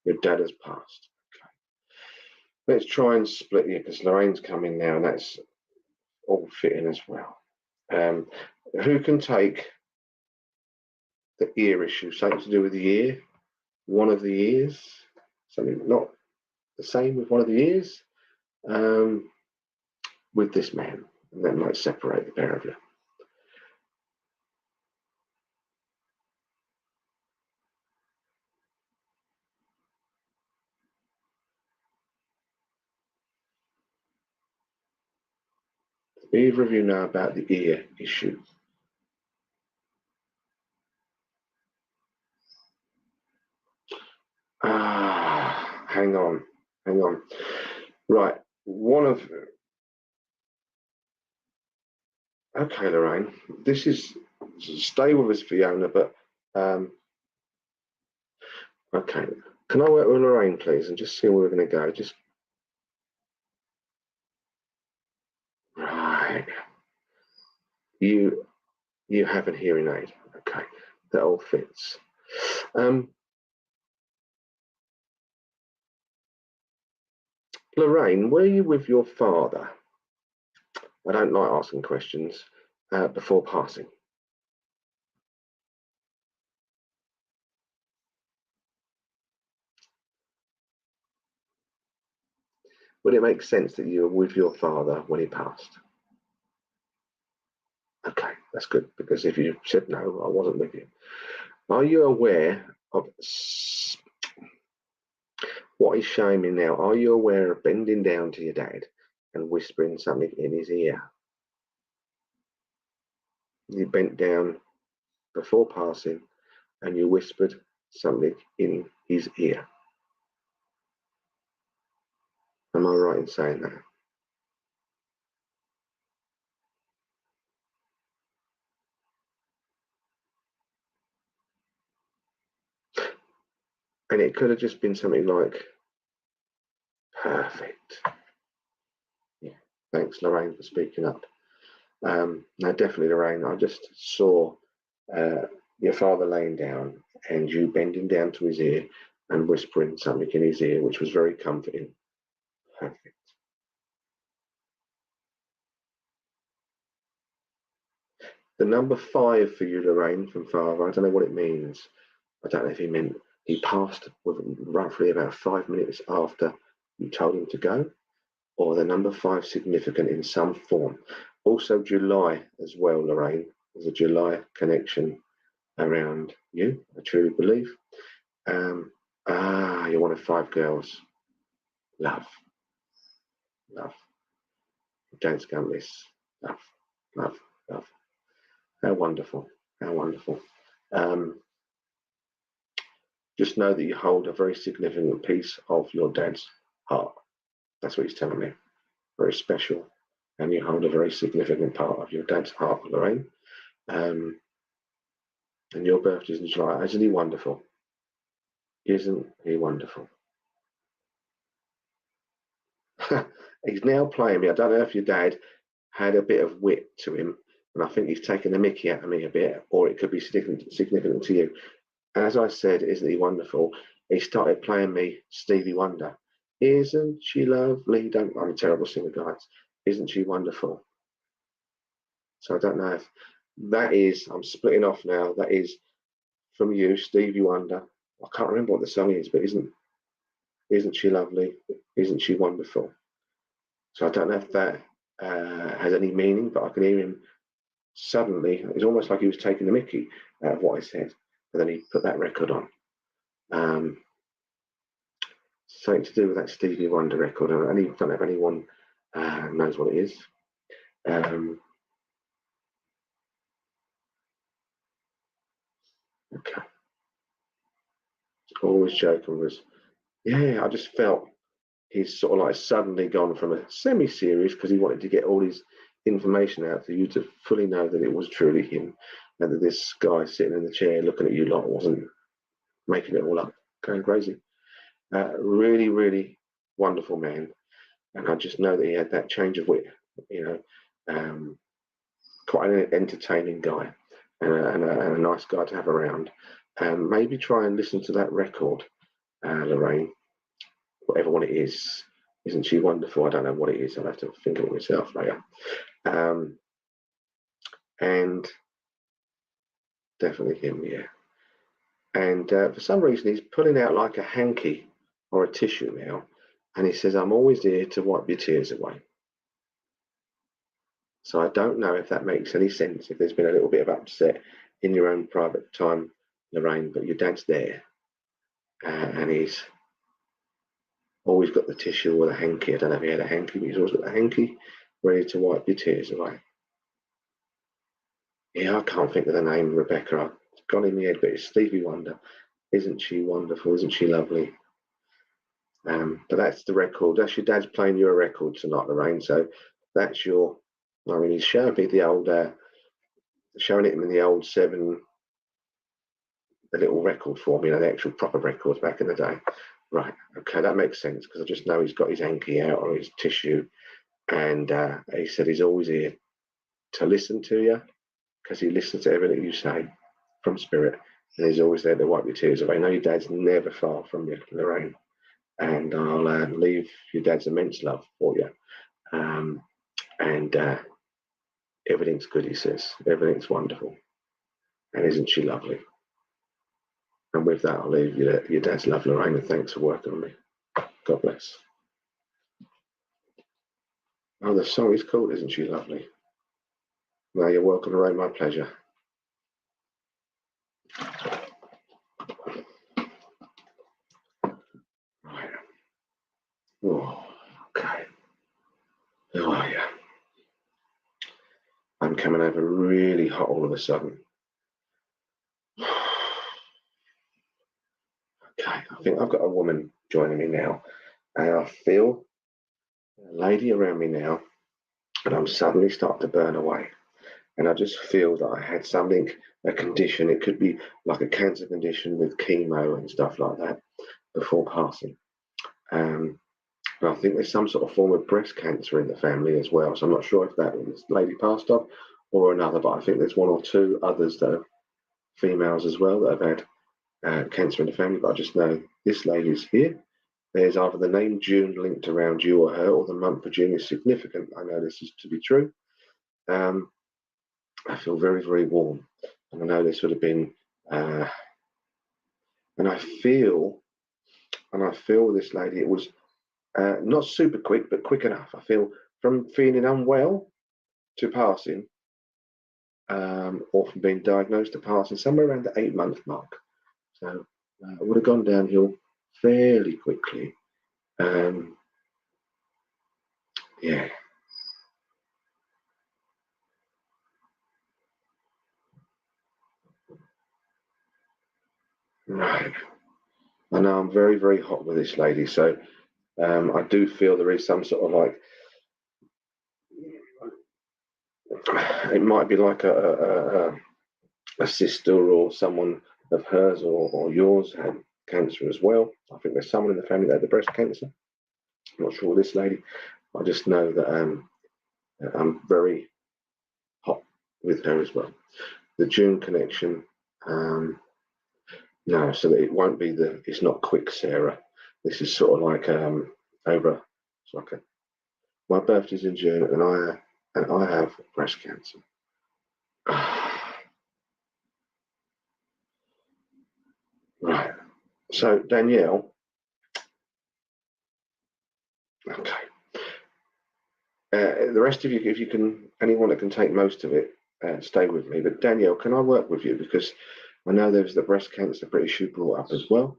Your dad has passed. Okay. Let's try and split you, because Lorraine's coming now, and that's all fitting as well. Who can take the ear issue? Something to do with the ear? One of the ears? Something not the same with one of the ears? With this man. And that might separate the pair of you. Either of you know about the ear issue? Hang on. Right, okay, Lorraine, this is, stay with us, Fiona, but, okay, can I work with Lorraine, please, and just see where we're going to go? Just, right, you have a hearing aid, okay, that all fits. Lorraine, were you with your father? I don't like asking questions before passing. Would it make sense that you were with your father when he passed? Okay, that's good, because if you said no, I wasn't with you. Are you aware of what is showing me now? Are you aware of bending down to your dad and whispering something in his ear? You bent down before passing and you whispered something in his ear. Am I right in saying that? And it could have just been something like, perfect. Yeah, thanks, Lorraine, for speaking up. No, definitely, Lorraine, I just saw your father laying down and you bending down to his ear and whispering something in his ear, which was very comforting. Perfect. The number 5 for you, Lorraine, from Father, I don't know what it means. I don't know if he meant he passed with roughly about 5 minutes after you told him to go, or the number 5 significant in some form. Also, July as well, Lorraine. There's a July connection around you, I truly believe. You're one of 5 girls. Love. Love. Don't scum this. Love. Love. Love. How wonderful. How wonderful. Just know that you hold a very significant piece of your dad's heart. That's what he's telling me. Very special. And you hold a very significant part of your dad's heart, Lorraine. And your birthday is in July. Isn't he wonderful? Isn't he wonderful? He's now playing me. I don't know if your dad had a bit of wit to him, and I think he's taken the mickey out of me a bit, or it could be significant to you. As I said, isn't he wonderful? He started playing me Stevie Wonder. Isn't she lovely? I'm a terrible singer, guys. Isn't she wonderful? So I don't know if that is, I'm splitting off now. That is from you, Stevie Wonder. I can't remember what the song is, but isn't she lovely? Isn't she wonderful? So I don't know if that has any meaning, but I can hear him suddenly. It's almost like he was taking the mickey out of what I said, and then he put that record on. Something to do with that Stevie Wonder record. I don't know if anyone knows what it is. Okay. Always joking was, yeah, I just felt he's sort of like suddenly gone from a semi-serious because he wanted to get all his information out for you to fully know that it was truly him and that this guy sitting in the chair looking at you lot wasn't making it all up, going crazy. Really, really wonderful man. And I just know that he had that change of wit, quite an entertaining guy and a nice guy to have around. Maybe try and listen to that record, Lorraine, whatever one it is. Isn't she wonderful? I don't know what it is. I'll have to think of it myself later. And definitely him, yeah. And for some reason, he's pulling out like a hanky or a tissue now. And he says, I'm always here to wipe your tears away. So I don't know if that makes any sense, if there's been a little bit of upset in your own private time, Lorraine, but your dad's there. And he's always got the tissue or the hanky. I don't know if he had a hanky, but he's always got the hanky ready to wipe your tears away. Yeah, I can't think of the name, Rebecca. I've gone in my head, but it's Stevie Wonder. Isn't she wonderful? Isn't she lovely? But that's the record. That's your dad's playing you a record tonight, Lorraine. So that's your, I mean, he's showing me the old, showing it in the old 7, the little record form, the actual proper records back in the day. Right, okay, that makes sense because I just know he's got his hanky out or his tissue, and he said he's always here to listen to you because he listens to everything you say from spirit, and he's always there to wipe your tears away. I know your dad's never far from you, Lorraine, and I'll leave your dad's immense love for you. And everything's good, he says. Everything's wonderful. And isn't she lovely? And with that, I'll leave you your dad's love, Lorraine, and thanks for working on me. God bless. Oh, the song is called Isn't She Lovely? No, you're welcome, Lorraine, my pleasure. Right. Oh, okay. How are you? I'm coming over really hot all of a sudden. Okay, I think I've got a woman joining me now, and I feel a lady around me now, and I'm suddenly starting to burn away. and I just feel that I had something, a condition. It could be like a cancer condition with chemo and stuff like that before passing. But I think there's some sort of form of breast cancer in the family as well. So I'm not sure if that this lady passed off or another, but I think there's one or two others that are females as well that have had cancer in the family. But I just know this lady's here. There's either the name June linked around you or her, or the month of June is significant. I know this is to be true. I feel very, very warm. And I know this would have been, and I feel with this lady, it was not super quick, but quick enough. I feel from feeling unwell to passing, or from being diagnosed to passing, somewhere around the 8-month mark. So it would have gone downhill fairly quickly. Yeah. Right. I know I'm very, very hot with this lady, so I do feel there is some sort of like, it might be like a sister or someone of hers or yours had cancer as well. I think there's someone in the family that had the breast cancer. I'm not sure this lady. I just know that I'm very hot with her as well. The June connection, no, so that it won't be it's not quick, Sarah. This is sort of like over. It's like my birthday's in June, and I have breast cancer. Right. So Danielle, okay. The rest of you, if you can, anyone that can take most of it, stay with me. But Danielle, can I work with you? Because I know there's the breast cancer British you brought up as well,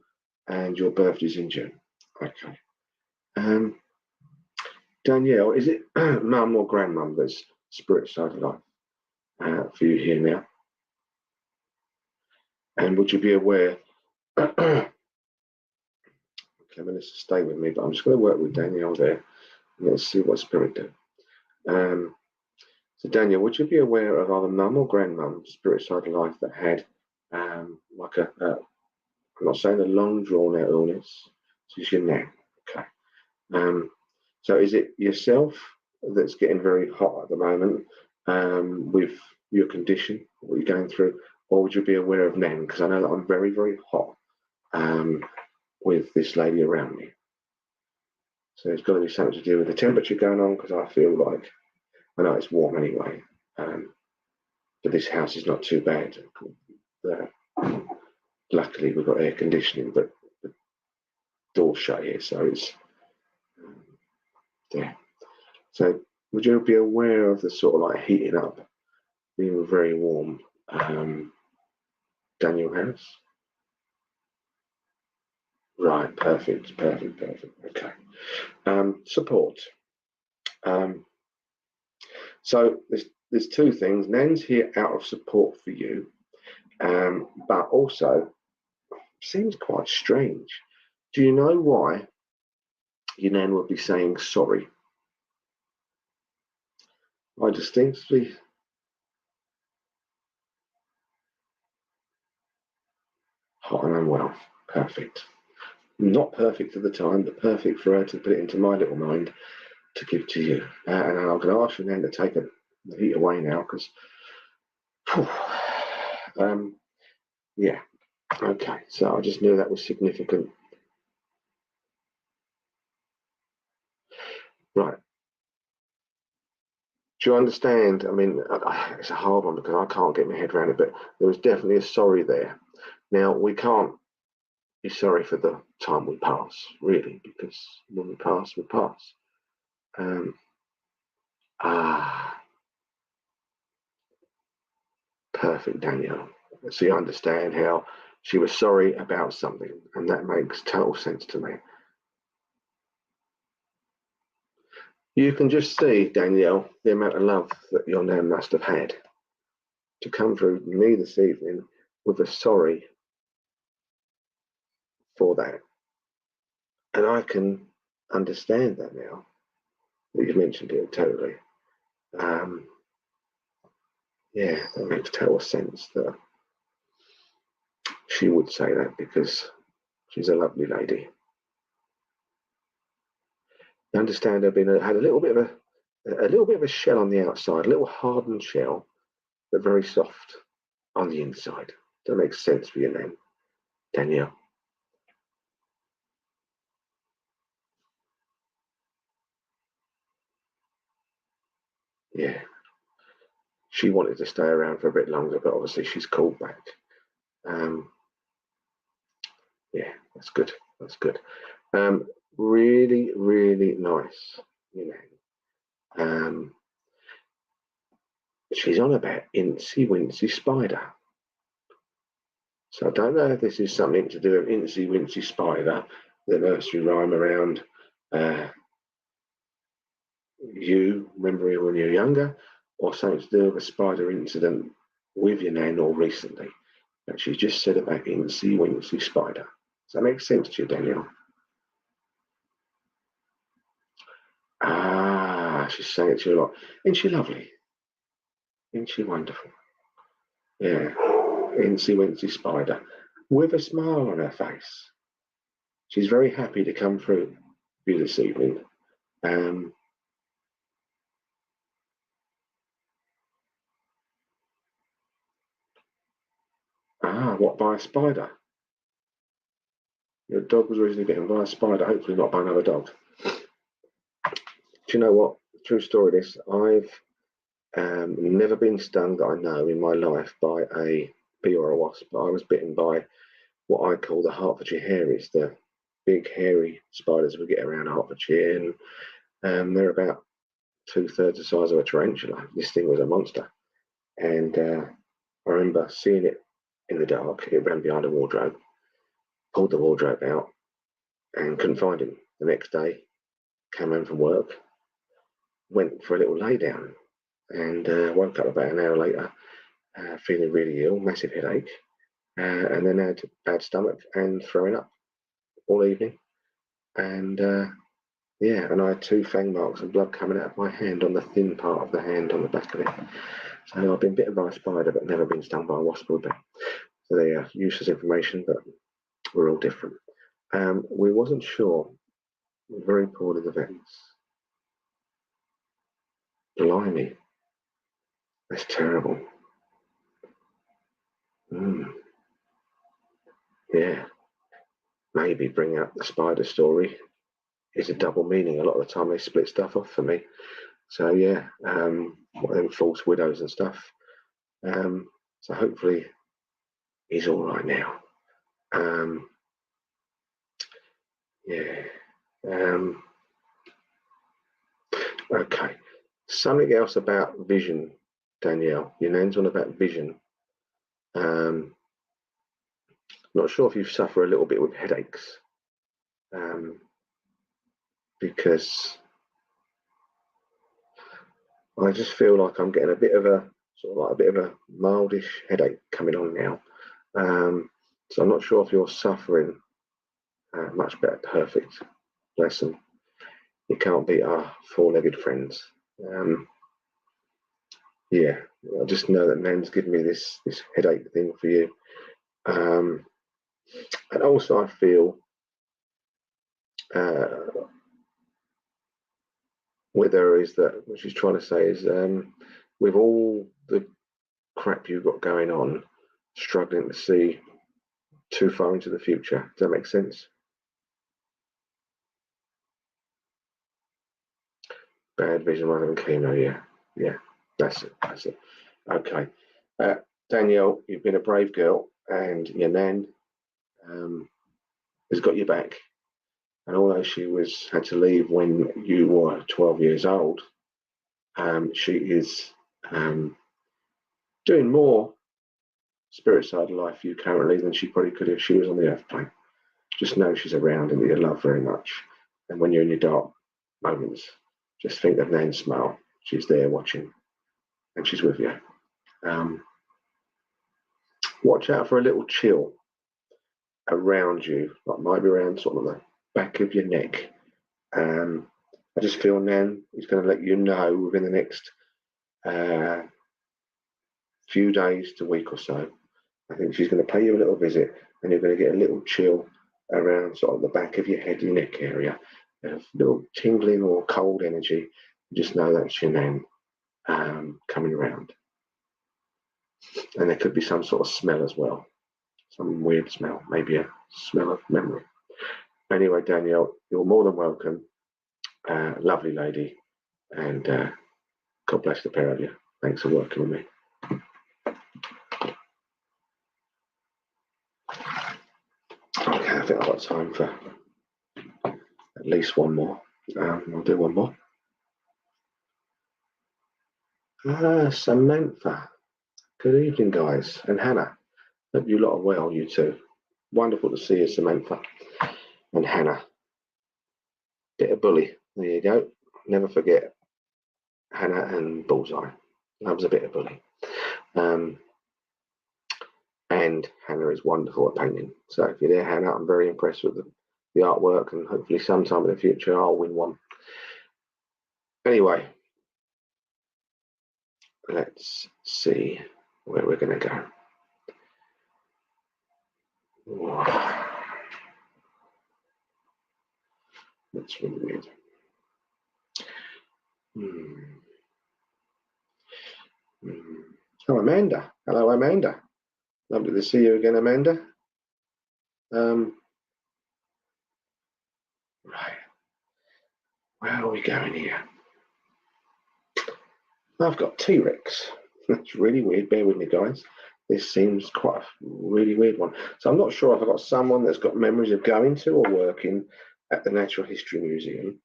and your birthday's in June. Okay. Danielle, is it mum or grandmum that's spirit side of life for you here now? And would you be aware? Okay, Minister, stay with me, but I'm just going to work with Danielle there. And let's see what spirit do. So Daniel, would you be aware of either mum or grandmum, spirit side of life, that had like I'm not saying a long drawn out illness, it's your nan. Okay. So is it yourself that's getting very hot at the moment with your condition, what you're going through, or would you be aware of nan? Because I know that I'm very, very hot with this lady around me. So it's got to be something to do with the temperature going on, because I feel like, I know it's warm anyway, but this house is not too bad. Luckily, we've got air conditioning, but the door's shut here, so it's there. So, would you be aware of the sort of like heating up, being very warm, Daniel house? Right, perfect. Okay. Support. So there's two things. Nan's here out of support for you, but also seems quite strange. Do you know why your nan would be saying sorry? I distinctly hot and unwell. Perfect. Not perfect at the time, but perfect for her to put it into my little mind to give to you. And I'm going to ask your nan to take the heat away now, because yeah. Okay, so I just knew that was significant. Right. Do you understand? I mean, it's a hard one because I can't get my head around it, but there was definitely a sorry there. Now, we can't be sorry for the time we pass, really, because when we pass, we pass. Perfect, Danielle. So you understand how she was sorry about something, and that makes total sense to me. You can just see, Danielle, the amount of love that your nan must have had to come through me this evening with a sorry for that. And I can understand that now that you've mentioned it totally. yeah, that makes total sense that she would say that, because she's a lovely lady. You understand her had a little bit of a shell on the outside, a little hardened shell, but very soft on the inside. That makes sense for your name, Danielle. Yeah. She wanted to stay around for a bit longer, but obviously she's called back. Yeah, that's good. That's good. Really, really nice, you know. She's on about Incy Wincy Spider. So I don't know if this is something to do with Incy Wincy Spider, the nursery rhyme around you remembering when you're younger, or something to do with a spider incident with your nan or recently. But she just said about Incy Wincy Spider. Does that make sense to you, Danielle? Ah, she's saying it to you a lot. Isn't she lovely? Isn't she wonderful? Yeah. Incy Wincy Spider. With a smile on her face. She's very happy to come through you this evening. What, by a spider? Your dog was originally bitten by a spider, hopefully not by another dog. Do you know what? True story this. I've never been stung that I know in my life by a bee or a wasp, but I was bitten by what I call the Hertfordshire Hairies, the big hairy spiders we get around Hertfordshire, and they're about 2/3 the size of a tarantula. This thing was a monster, and I remember seeing it in the dark. It ran behind a wardrobe, pulled the wardrobe out, and couldn't find him. The next day, came home from work, went for a little lay down, and woke up about an hour later, feeling really ill, massive headache, and then had bad stomach and throwing up all evening. And and I had 2 fang marks and blood coming out of my hand on the thin part of the hand on the back of it. So I've been bitten by a spider, but never been stung by a wasp or bee. So they are useless information, but we're all different. We wasn't sure. Very poorly the vets. Blimey. That's terrible. Yeah. Maybe bring up the spider story. It's a double meaning. A lot of the time they split stuff off for me. So yeah, them false widows and stuff. So hopefully he's all right now. Okay. Something else about vision, Danielle. Your name's on about vision. Not sure if you suffer a little bit with headaches, because I just feel like I'm getting a bit of a mildish headache coming on now. So I'm not sure if you're suffering. Much better, perfect. Bless them. You can't beat our 4-legged friends. Yeah, I just know that Nan's given me this headache thing for you. And also I feel with her is that what she's trying to say is with all the crap you've got going on, struggling to see too far into the future. Does that make sense? Bad vision rather than chemo, yeah, that's it. Okay. Danielle, you've been a brave girl, and your nan has got your back. And although she had to leave when you were 12 years old, she is doing more spirit side of life for you currently than she probably could if she was on the earth plane. Just know she's around and that you love very much. And when you're in your dark moments, just think of Nan's smile. She's there watching, and she's with you. Watch out for a little chill around you, like might be around sort of the back of your neck. I just feel Nan is going to let you know within the next few days to week or so, I think she's going to pay you a little visit, and you're going to get a little chill around sort of the back of your head, your neck area, a little tingling or cold energy. Just know that's your nan coming around. And there could be some sort of smell as well, some weird smell, maybe a smell of memory. Anyway, Danielle, you're more than welcome. Lovely lady, and God bless the pair of you. Thanks for working with me. Okay, I think I've got time for at least one more. I'll do one more. Samantha. Good evening, guys. And Hannah. Hope you lot are well, you two. Wonderful to see you, Samantha and Hannah. Bit of bully. There you go. Never forget Hannah and Bullseye. Loves a bit of bully. And Hannah is wonderful at painting. So if you're there, Hannah, I'm very impressed with the artwork, and hopefully sometime in the future I'll win one. Anyway, let's see where we're going to go. That's really weird. Oh, Amanda. Hello, Amanda. Lovely to see you again, Amanda. Right. Where are we going here? I've got T-Rex. That's really weird. Bear with me, guys. This seems quite a really weird one. So I'm not sure if I've got someone that's got memories of going to or working at the Natural History Museum.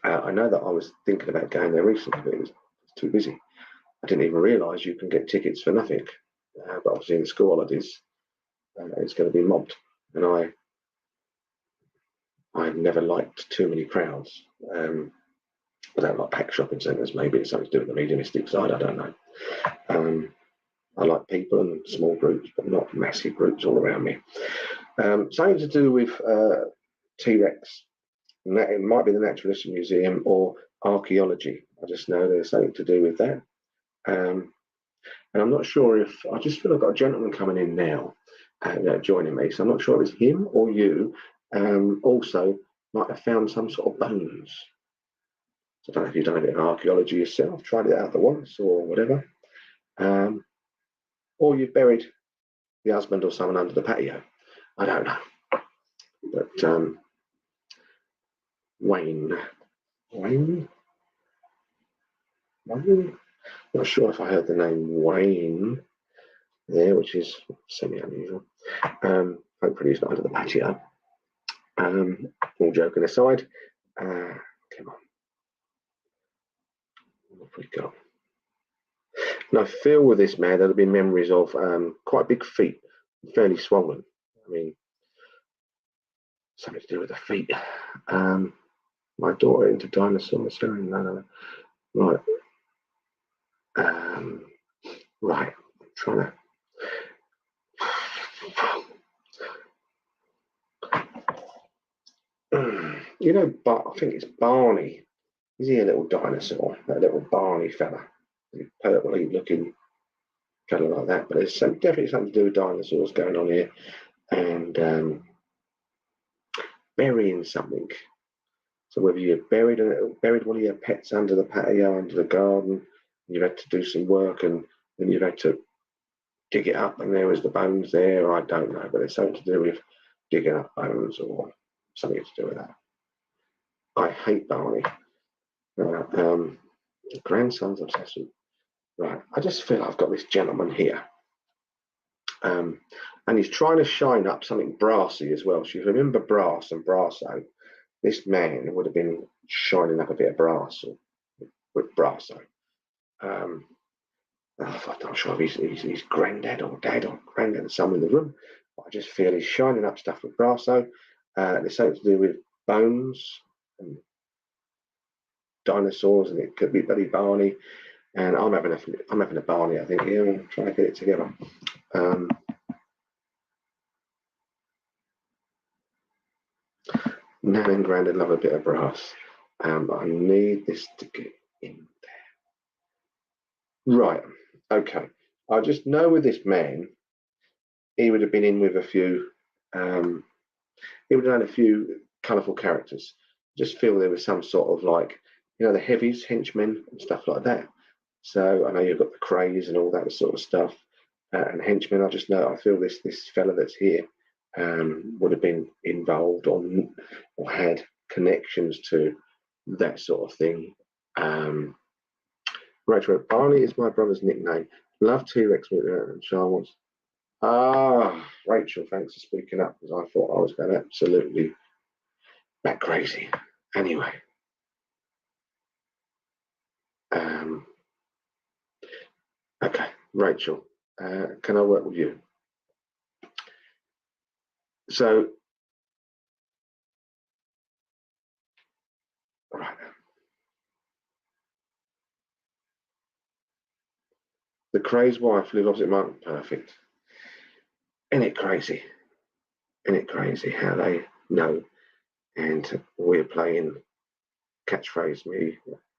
I know that I was thinking about going there recently, but it was too busy. I didn't even realise you can get tickets for nothing. But obviously in the school holidays, it's going to be mobbed. And I never liked too many crowds. I don't like packed shopping centres. Maybe it's something to do with the mediumistic side. I don't know. I like people and small groups, but not massive groups all around me. Something to do with T-Rex. It might be the Natural History Museum or archaeology. I just know there's something to do with that. And I'm not sure if, I just feel I've got a gentleman coming in now joining me. So I'm not sure if it's him or you also might have found some sort of bones. So I don't know if you've done a bit of archaeology yourself, tried it out the once or whatever. Or you've buried the husband or someone under the patio. I don't know. But Wayne. Not sure if I heard the name Wayne there, which is semi-unusual. Hopefully he's not under the patio. All joking aside, come on. What have we got? And I feel with this man there'll be memories of quite big feet, fairly swollen. I mean, something to do with the feet. My daughter into dinosaurs. No. Right. Right. I'm trying to. You know, but I think it's Barney. Is he a little dinosaur? That little Barney fella, purpley looking fella like that. But there's definitely something to do with dinosaurs going on here, and burying something. So whether you buried one of your pets under the patio, under the garden, you've had to do some work, and then you've had to dig it up, and there was the bones there. I don't know, but it's something to do with digging up bones or something to do with that. I hate Barney. Grandson's obsessed with. Right, I just feel I've got this gentleman here, and he's trying to shine up something brassy as well. So you remember brass and brasso. This man would have been shining up a bit of brass with brasso. I'm not sure if he's granddad or dad or granddad, someone in the room. But I just feel he's shining up stuff with brasso. There's something to do with bones and dinosaurs, and it could be bloody Barney. And I'm having a Barney, I think, here, and trying to get it together. Nan and Grandad love a bit of brass. I need this to get in there. Right, okay. I just know with this man, he would have been in with a few, he would have known a few colourful characters. Just feel there was some sort of like, you know, the heavies, henchmen and stuff like that. So I know you've got the craze and all that sort of stuff, and henchmen. I just know, I feel this fella that's here would have been involved or had connections to that sort of thing. Rachel, Barney is my brother's nickname. Love T-Rex and Charles wants. Rachel, thanks for speaking up, because I thought I was going absolutely bat crazy. Anyway, okay, Rachel, can I work with you? So, right. The crazed wife lives opposite Martin. Perfect. Isn't it crazy? Isn't it crazy how they know? And we're playing catchphrase, me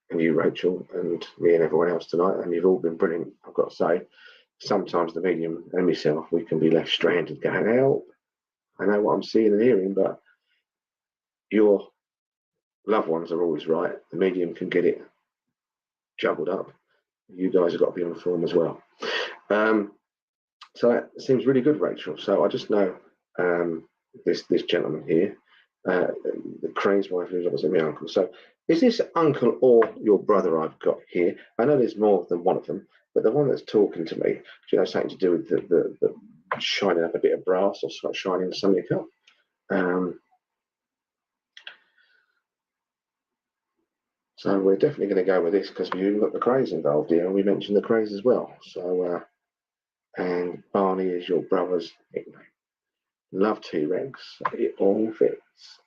and you, Rachel, and me and everyone else tonight, and you've all been brilliant, I've got to say. Sometimes the medium and myself, we can be left stranded going, help, I know what I'm seeing and hearing, but your loved ones are always right. The medium can get it juggled up. You guys have got to be on form as well. So that seems really good, Rachel. So I just know this gentleman here, the crazed wife who's obviously my uncle. So is this uncle or your brother I've got here? I know there's more than one of them, but the one that's talking to me, do you know, something to do with the shining up a bit of brass or shining something up? So we're definitely going to go with this, because we've even got the craze involved here, and we mentioned the craze as well. So, and Barney is your brother's nickname. Love T-Rex. It all fits,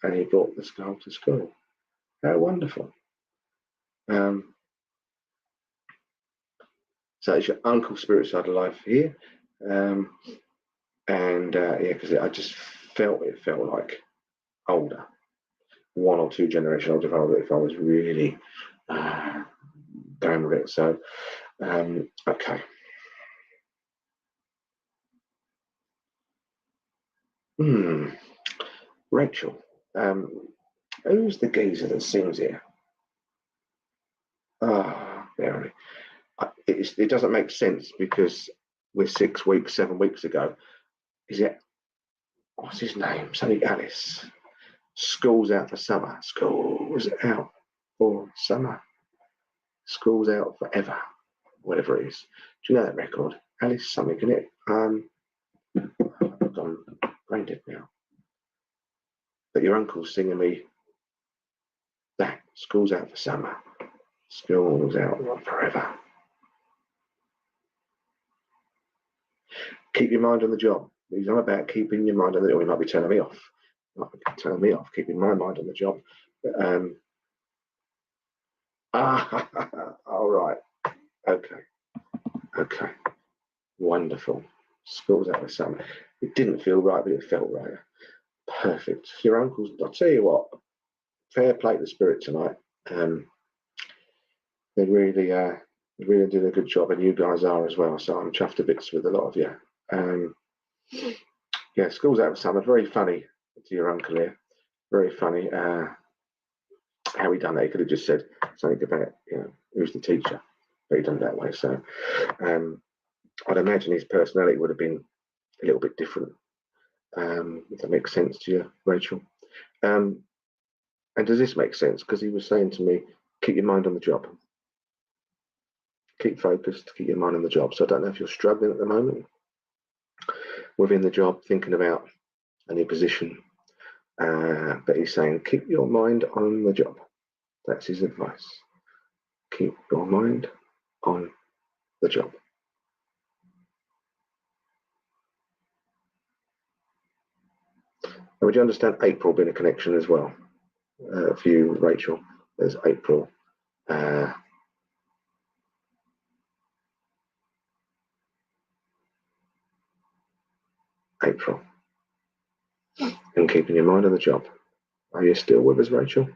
and he brought the skull to school. How wonderful. So it's your uncle's spirit side of life here. Yeah, because I just felt like older. 1 or 2 generations older if I was really going with it. So, okay. Rachel, who's the geezer that sings here? Mary. It doesn't make sense, because we're 6 weeks, 7 weeks ago. Is it, what's his name? Something Alice. School's out for summer. School's out for summer. School's out forever. Whatever it is. Do you know that record? Alice something, isn't it? I've gone brain dead now. But your uncle's singing me that. School's out for summer. School's out forever. Keep your mind on the job. He's on about keeping your mind on the job. He might be telling me off. Keeping my mind on the job. But, all right. Okay. Wonderful. School's out for summer. It didn't feel right, but it felt right. Perfect. Your uncle's, I'll tell you what, fair play to the spirit tonight. They really did a good job, and you guys are as well. So I'm chuffed to bits with a lot of you. Yeah, school's out for summer. Very funny to your uncle here. Very funny. How he done that. He could have just said something about, you know, who's the teacher, but he done it that way. So I'd imagine his personality would have been a little bit different. If that makes sense to you, Rachel. And does this make sense? Because he was saying to me, keep your mind on the job. Keep focused, keep your mind on the job. So I don't know if you're struggling at the moment within the job, thinking about a new position. But he's saying, keep your mind on the job. That's his advice. Keep your mind on the job. And would you understand April being a connection as well? For you, Rachel, there's April. April. And keeping your mind on the job. Are you still with us, Rachel?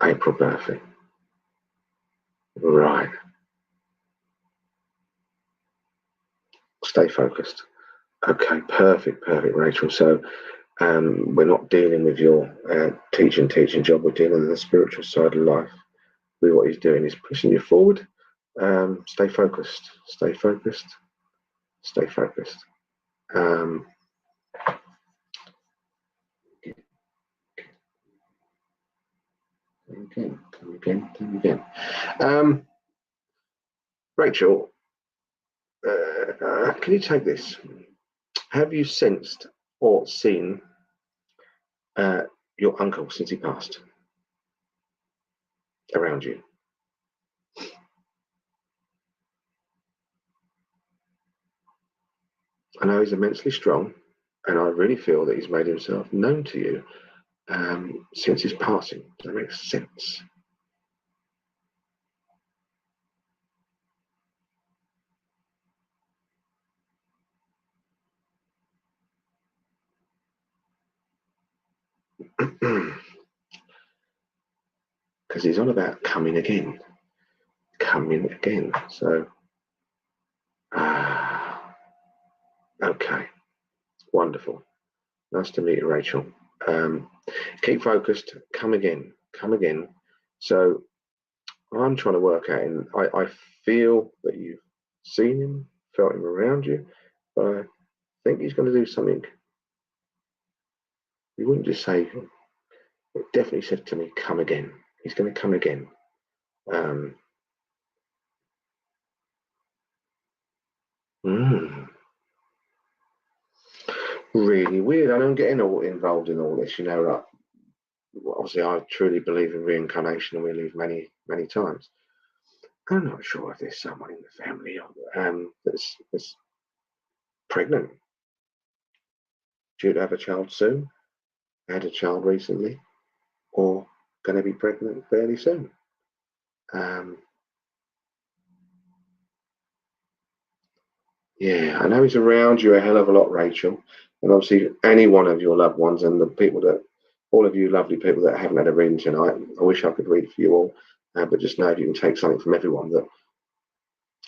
April birthday. Right. Stay focused. Okay, perfect, Rachel. So we're not dealing with your teaching job. We're dealing with the spiritual side of life. With what he's doing, he's pushing you forward. Stay focused. Stay focused. Stay focused. Come again. Rachel, can you take this? Have you sensed or seen your uncle since he passed around you? I know he's immensely strong, and I really feel that he's made himself known to you since his passing. Does that make sense? Because he's on about coming again. Coming again. So, okay. Wonderful. Nice to meet you, Rachel. Keep focused. Come again. Come again. So, I'm trying to work out, and I feel that you've seen him, felt him around you, but I think he's going to do something. He wouldn't just say, it definitely said to me, come again. He's going to come again. Really weird. I don't get all involved in all this, you know. Like, obviously, I truly believe in reincarnation, and we live many, many times. I'm not sure if there's someone in the family that's pregnant, due to have a child soon, had a child recently, or going to be pregnant fairly soon. Yeah, I know he's around you a hell of a lot, Rachel. And obviously, any one of your loved ones and the people that, all of you lovely people that haven't had a reading tonight, I wish I could read for you all. But just know if you can take something from everyone, that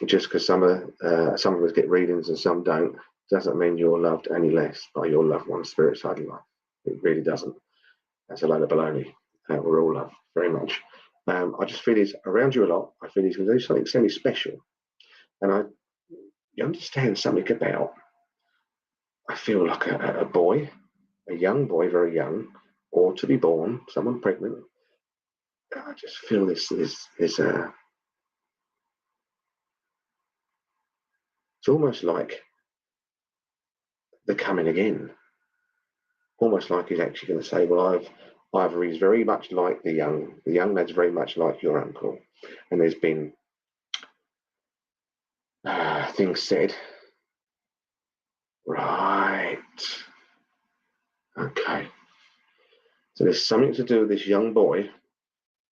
just because some of us get readings and some don't, doesn't mean you're loved any less by your loved one's spirit side of life. It really doesn't. That's a load of baloney. We're all loved very much. I just feel he's around you a lot. I feel he's going to do something semi-special. And you understand something about, I feel like a boy, a young boy, very young, or to be born, someone pregnant. I just feel this it's almost like the coming again. Almost like he's actually going to say, well, either he's very much like the young lad's very much like your uncle, and there's been things said. Right. Okay. So there's something to do with this young boy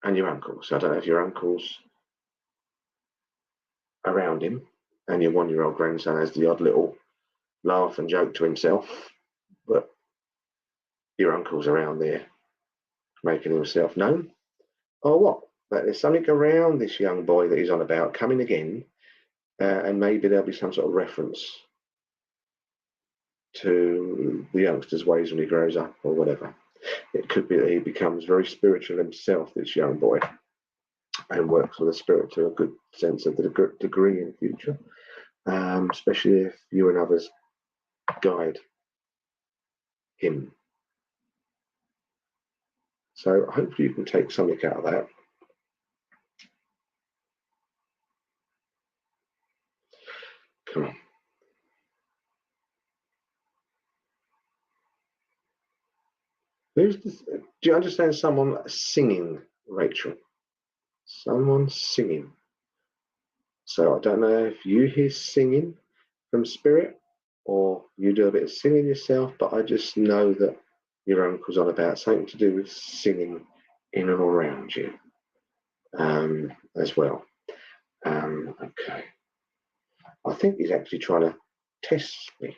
and your uncle. So I don't know if your uncle's around him and your 1-year-old grandson has the odd little laugh and joke to himself, but your uncle's around there making himself known. Or what? But there's something around this young boy that he's on about coming again, and maybe there'll be some sort of reference to the youngster's ways when he grows up or whatever. It could be that he becomes very spiritual himself, this young boy, and works with the spirit to a good sense of the degree in future, especially if you and others guide him. So hopefully you can take something out of that. Come on. Who's this? Do you understand someone singing, Rachel? Someone singing. So I don't know if you hear singing from spirit or you do a bit of singing yourself, but I just know that your uncle's on about something to do with singing in and around you as well. Okay. I think he's actually trying to test me.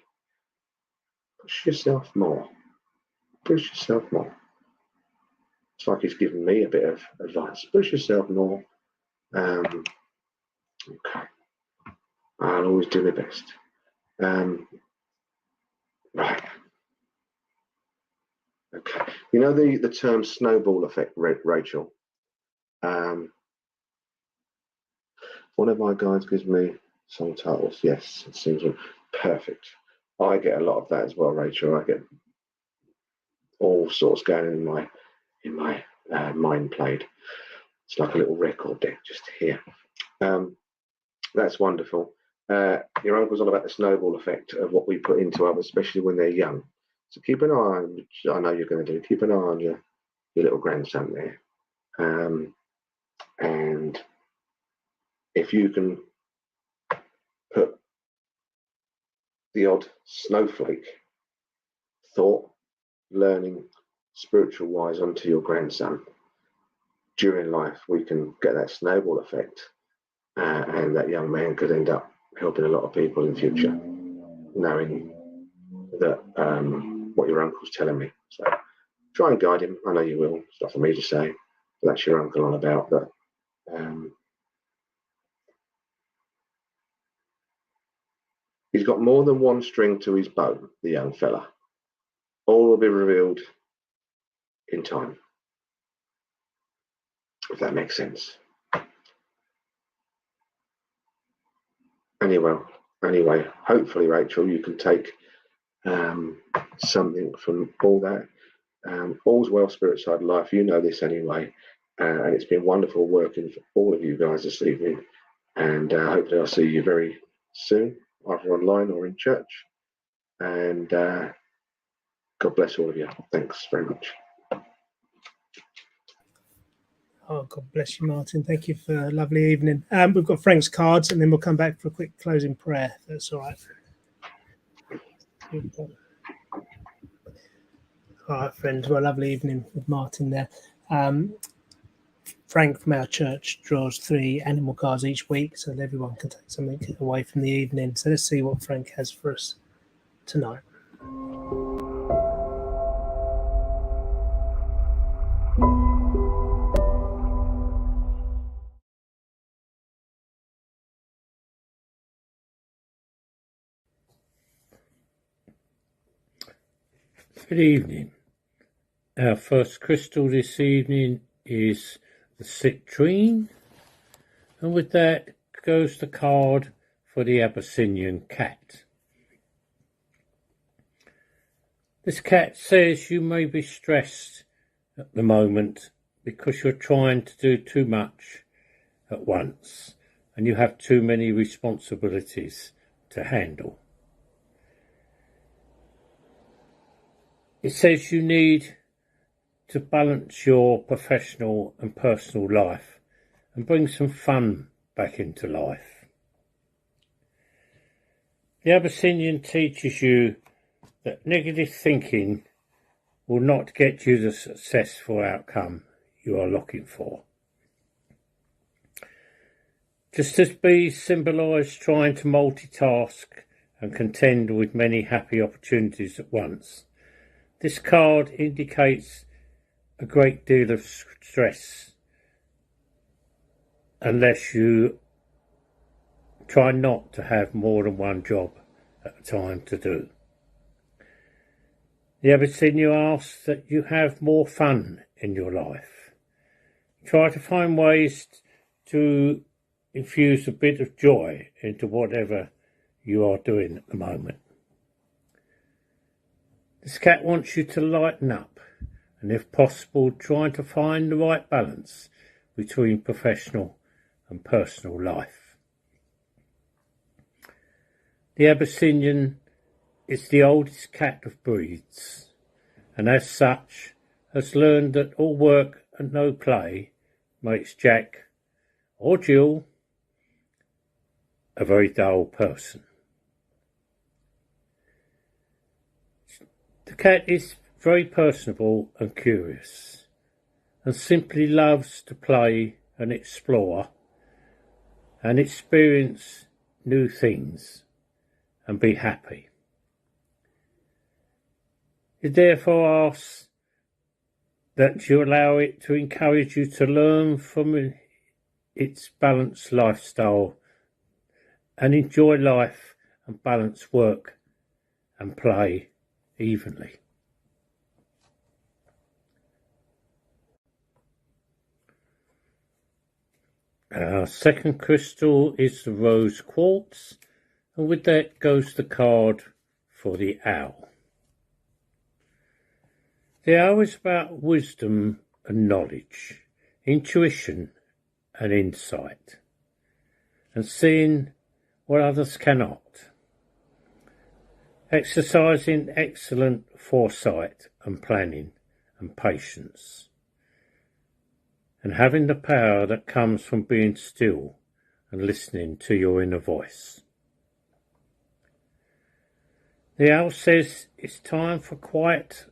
Push yourself more. Push yourself more. It's like he's giving me a bit of advice. Push yourself more. Okay. I'll always do my best. Right. Okay. You know the term snowball effect, Rachel? One of my guides gives me song titles. Yes, it seems perfect. I get a lot of that as well, Rachel. I get all sorts going in my mind played. It's like a little record deck just here. That's wonderful. Your uncle's on about the snowball effect of what we put into others, especially when they're young. So keep an eye on, which I know you're going to do, keep an eye on your little grandson there. And if you can put the odd snowflake thought, learning, spiritual wise onto your grandson during life, we can get that snowball effect. And that young man could end up helping a lot of people in future, knowing that what your uncle's telling me. So try and guide him. I know you will. It's not for me to say, but that's your uncle on about that. He's got more than one string to his bow, the young fella. All will be revealed in time, if that makes sense. Anyway, hopefully, Rachel, you can take something from all that. All's well, Spirit Side Life. You know this anyway, and it's been wonderful working for all of you guys this evening. And hopefully, I'll see you very soon, either online or in church. And God bless all of you. Thanks very much. Oh, God bless you, Martin. Thank you for a lovely evening. We've got Frank's cards, and then we'll come back for a quick closing prayer. That's all right. All right, friends. Well, a lovely evening with Martin there. Frank from our church draws 3 animal cards each week, so that everyone can take something away from the evening. So let's see what Frank has for us tonight. Good evening. Our first crystal this evening is the citrine, and with that goes the card for the Abyssinian cat. This cat says you may be stressed at the moment because you're trying to do too much at once and you have too many responsibilities to handle. It says you need to balance your professional and personal life and bring some fun back into life. The Abyssinian teaches you that negative thinking will not get you the successful outcome you are looking for. Just as bees symbolise trying to multitask and contend with many happy opportunities at once, this card indicates a great deal of stress unless you try not to have more than one job at a time to do. The Abyssinian asks that you have more fun in your life. Try to find ways to infuse a bit of joy into whatever you are doing at the moment. This cat wants you to lighten up and, if possible, try to find the right balance between professional and personal life. The Abyssinian is the oldest cat of breeds, and as such has learned that all work and no play makes Jack or Jill a very dull person. The cat is very personable and curious, and simply loves to play and explore and experience new things and be happy. It therefore asks that you allow it to encourage you to learn from its balanced lifestyle and enjoy life and balance work and play evenly. Our second crystal is the rose quartz, and with that goes the card for the owl. The owl is about wisdom and knowledge, intuition and insight, and seeing what others cannot, exercising excellent foresight and planning and patience, and having the power that comes from being still and listening to your inner voice. The owl says it's time for quiet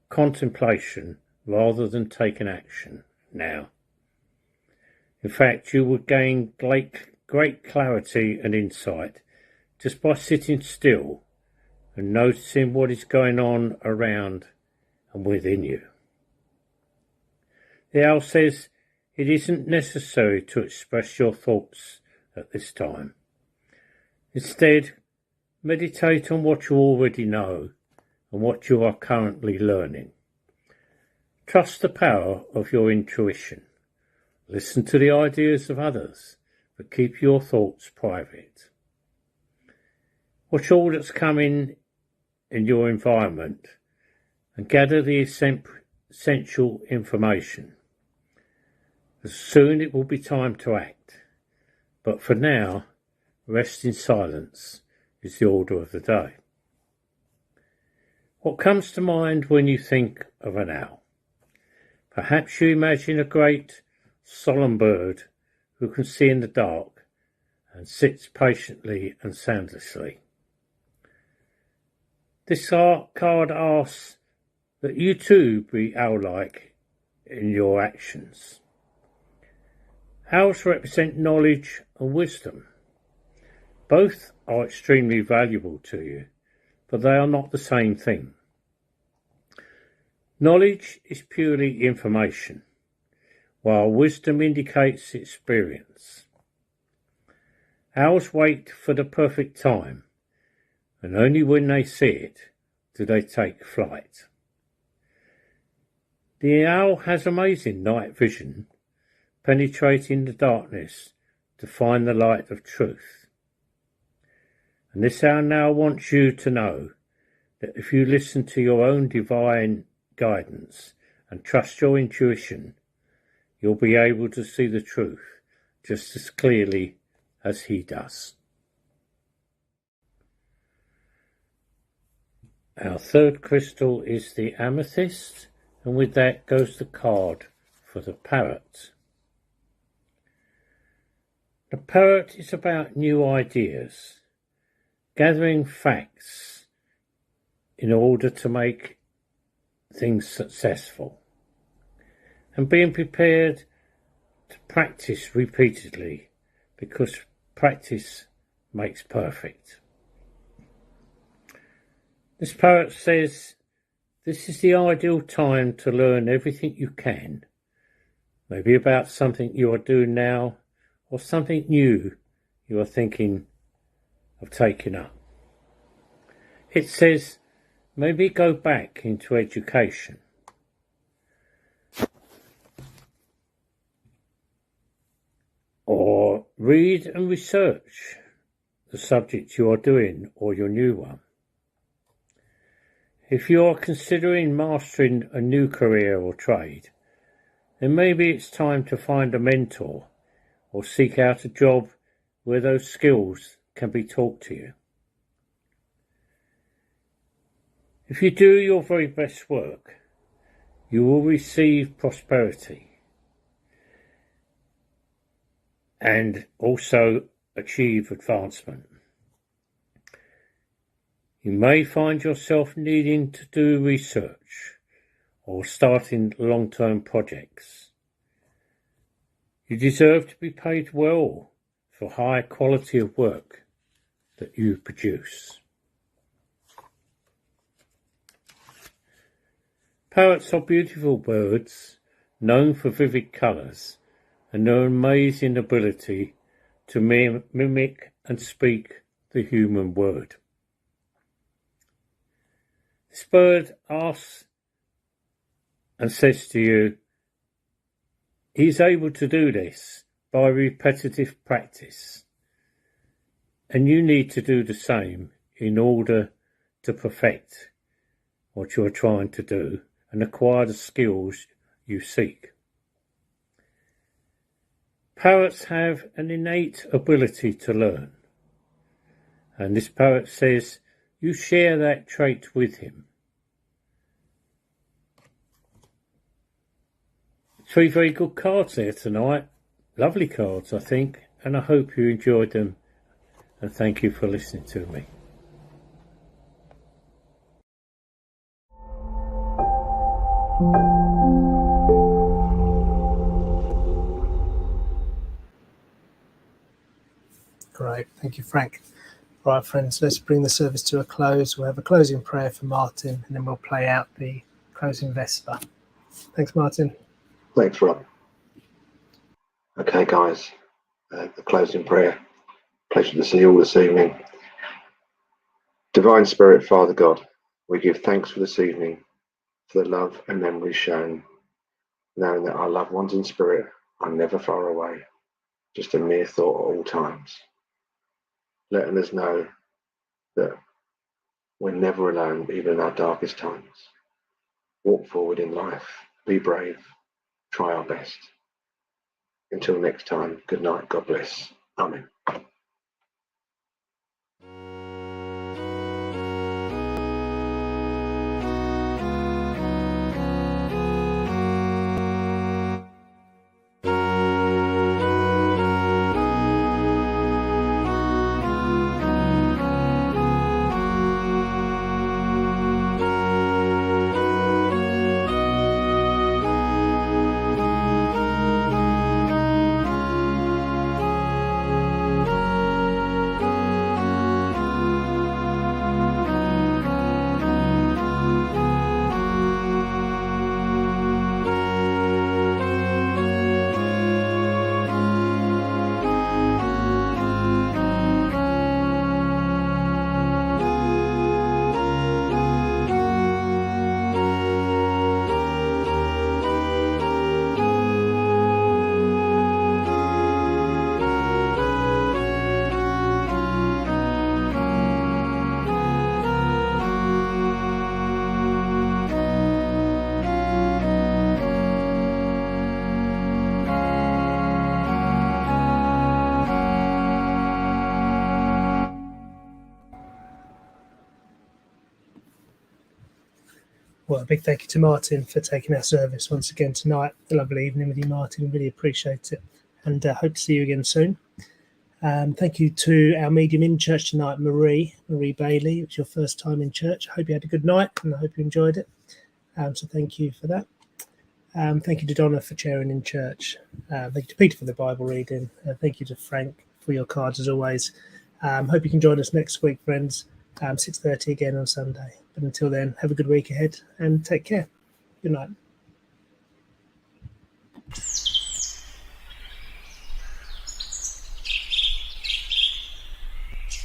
contemplation rather than taking action now. In fact, you would gain great clarity and insight just by sitting still and noticing what is going on around and within you. The owl says it isn't necessary to express your thoughts at this time. Instead, meditate on what you already know and what you are currently learning. Trust the power of your intuition. Listen to the ideas of others, but keep your thoughts private. Watch all that's coming in your environment and gather the essential information. Soon it will be time to act, but for now, rest in silence is the order of the day. What comes to mind when you think of an owl? Perhaps you imagine a great, solemn bird who can see in the dark and sits patiently and soundlessly. This card asks that you too be owl-like in your actions. Owls represent knowledge and wisdom. Both are extremely valuable to you, but they are not the same thing. Knowledge is purely information, while wisdom indicates experience. Owls wait for the perfect time, and only when they see it do they take flight. The owl has amazing night vision, penetrating the darkness to find the light of truth. And this owl now wants you to know that if you listen to your own divine guidance and trust your intuition, you'll be able to see the truth just as clearly as he does. Our third crystal is the amethyst, and with that goes the card for the parrot. The parrot is about new ideas, gathering facts in order to make things successful, and being prepared to practice repeatedly, because practice makes perfect. This parrot says this is the ideal time to learn everything you can, maybe about something you are doing now or something new you are thinking of taking up. It says maybe go back into education. Or read and research the subject you are doing or your new one. If you are considering mastering a new career or trade, then maybe it's time to find a mentor or seek out a job where those skills can be taught to you. If you do your very best work, you will receive prosperity and also achieve advancement. You may find yourself needing to do research or starting long-term projects. You deserve to be paid well for high quality of work that you produce. Parrots are beautiful birds, known for vivid colours and their amazing ability to mimic and speak the human word. This bird asks and says to you, he is able to do this by repetitive practice, and you need to do the same in order to perfect what you are trying to do and acquire the skills you seek. Parrots have an innate ability to learn, and this parrot says you share that trait with him. 3 very good cards there tonight. Lovely cards, I think, and I hope you enjoyed them, and thank you for listening to me. Great, thank you, Frank. Right, friends, let's bring the service to a close. We'll have a closing prayer for Martin, and then we'll play out the closing Vesper. Thanks, Martin. Thanks, Rob. Okay, guys, the closing prayer. Pleasure to see you all this evening. Divine Spirit, Father God, we give thanks for this evening, for the love and memories shown, knowing that our loved ones in spirit are never far away, just a mere thought at all times. Letting us know that we're never alone, even in our darkest times. Walk forward in life, be brave, try our best. Until next time, good night, God bless. Amen. Well, a big thank you to Martin for taking our service once again tonight. A lovely evening with you, Martin. Really appreciate it, and hope to see you again soon. Thank you to our medium in church tonight, Marie Bailey. It was your first time in church. I hope you had a good night, and I hope you enjoyed it. So thank you for that. Thank you to Donna for chairing in church. Thank you to Peter for the Bible reading. Thank you to Frank for your cards as always. Hope you can join us next week, friends. 6:30 again on Sunday. But until then, have a good week ahead and take care. Good night.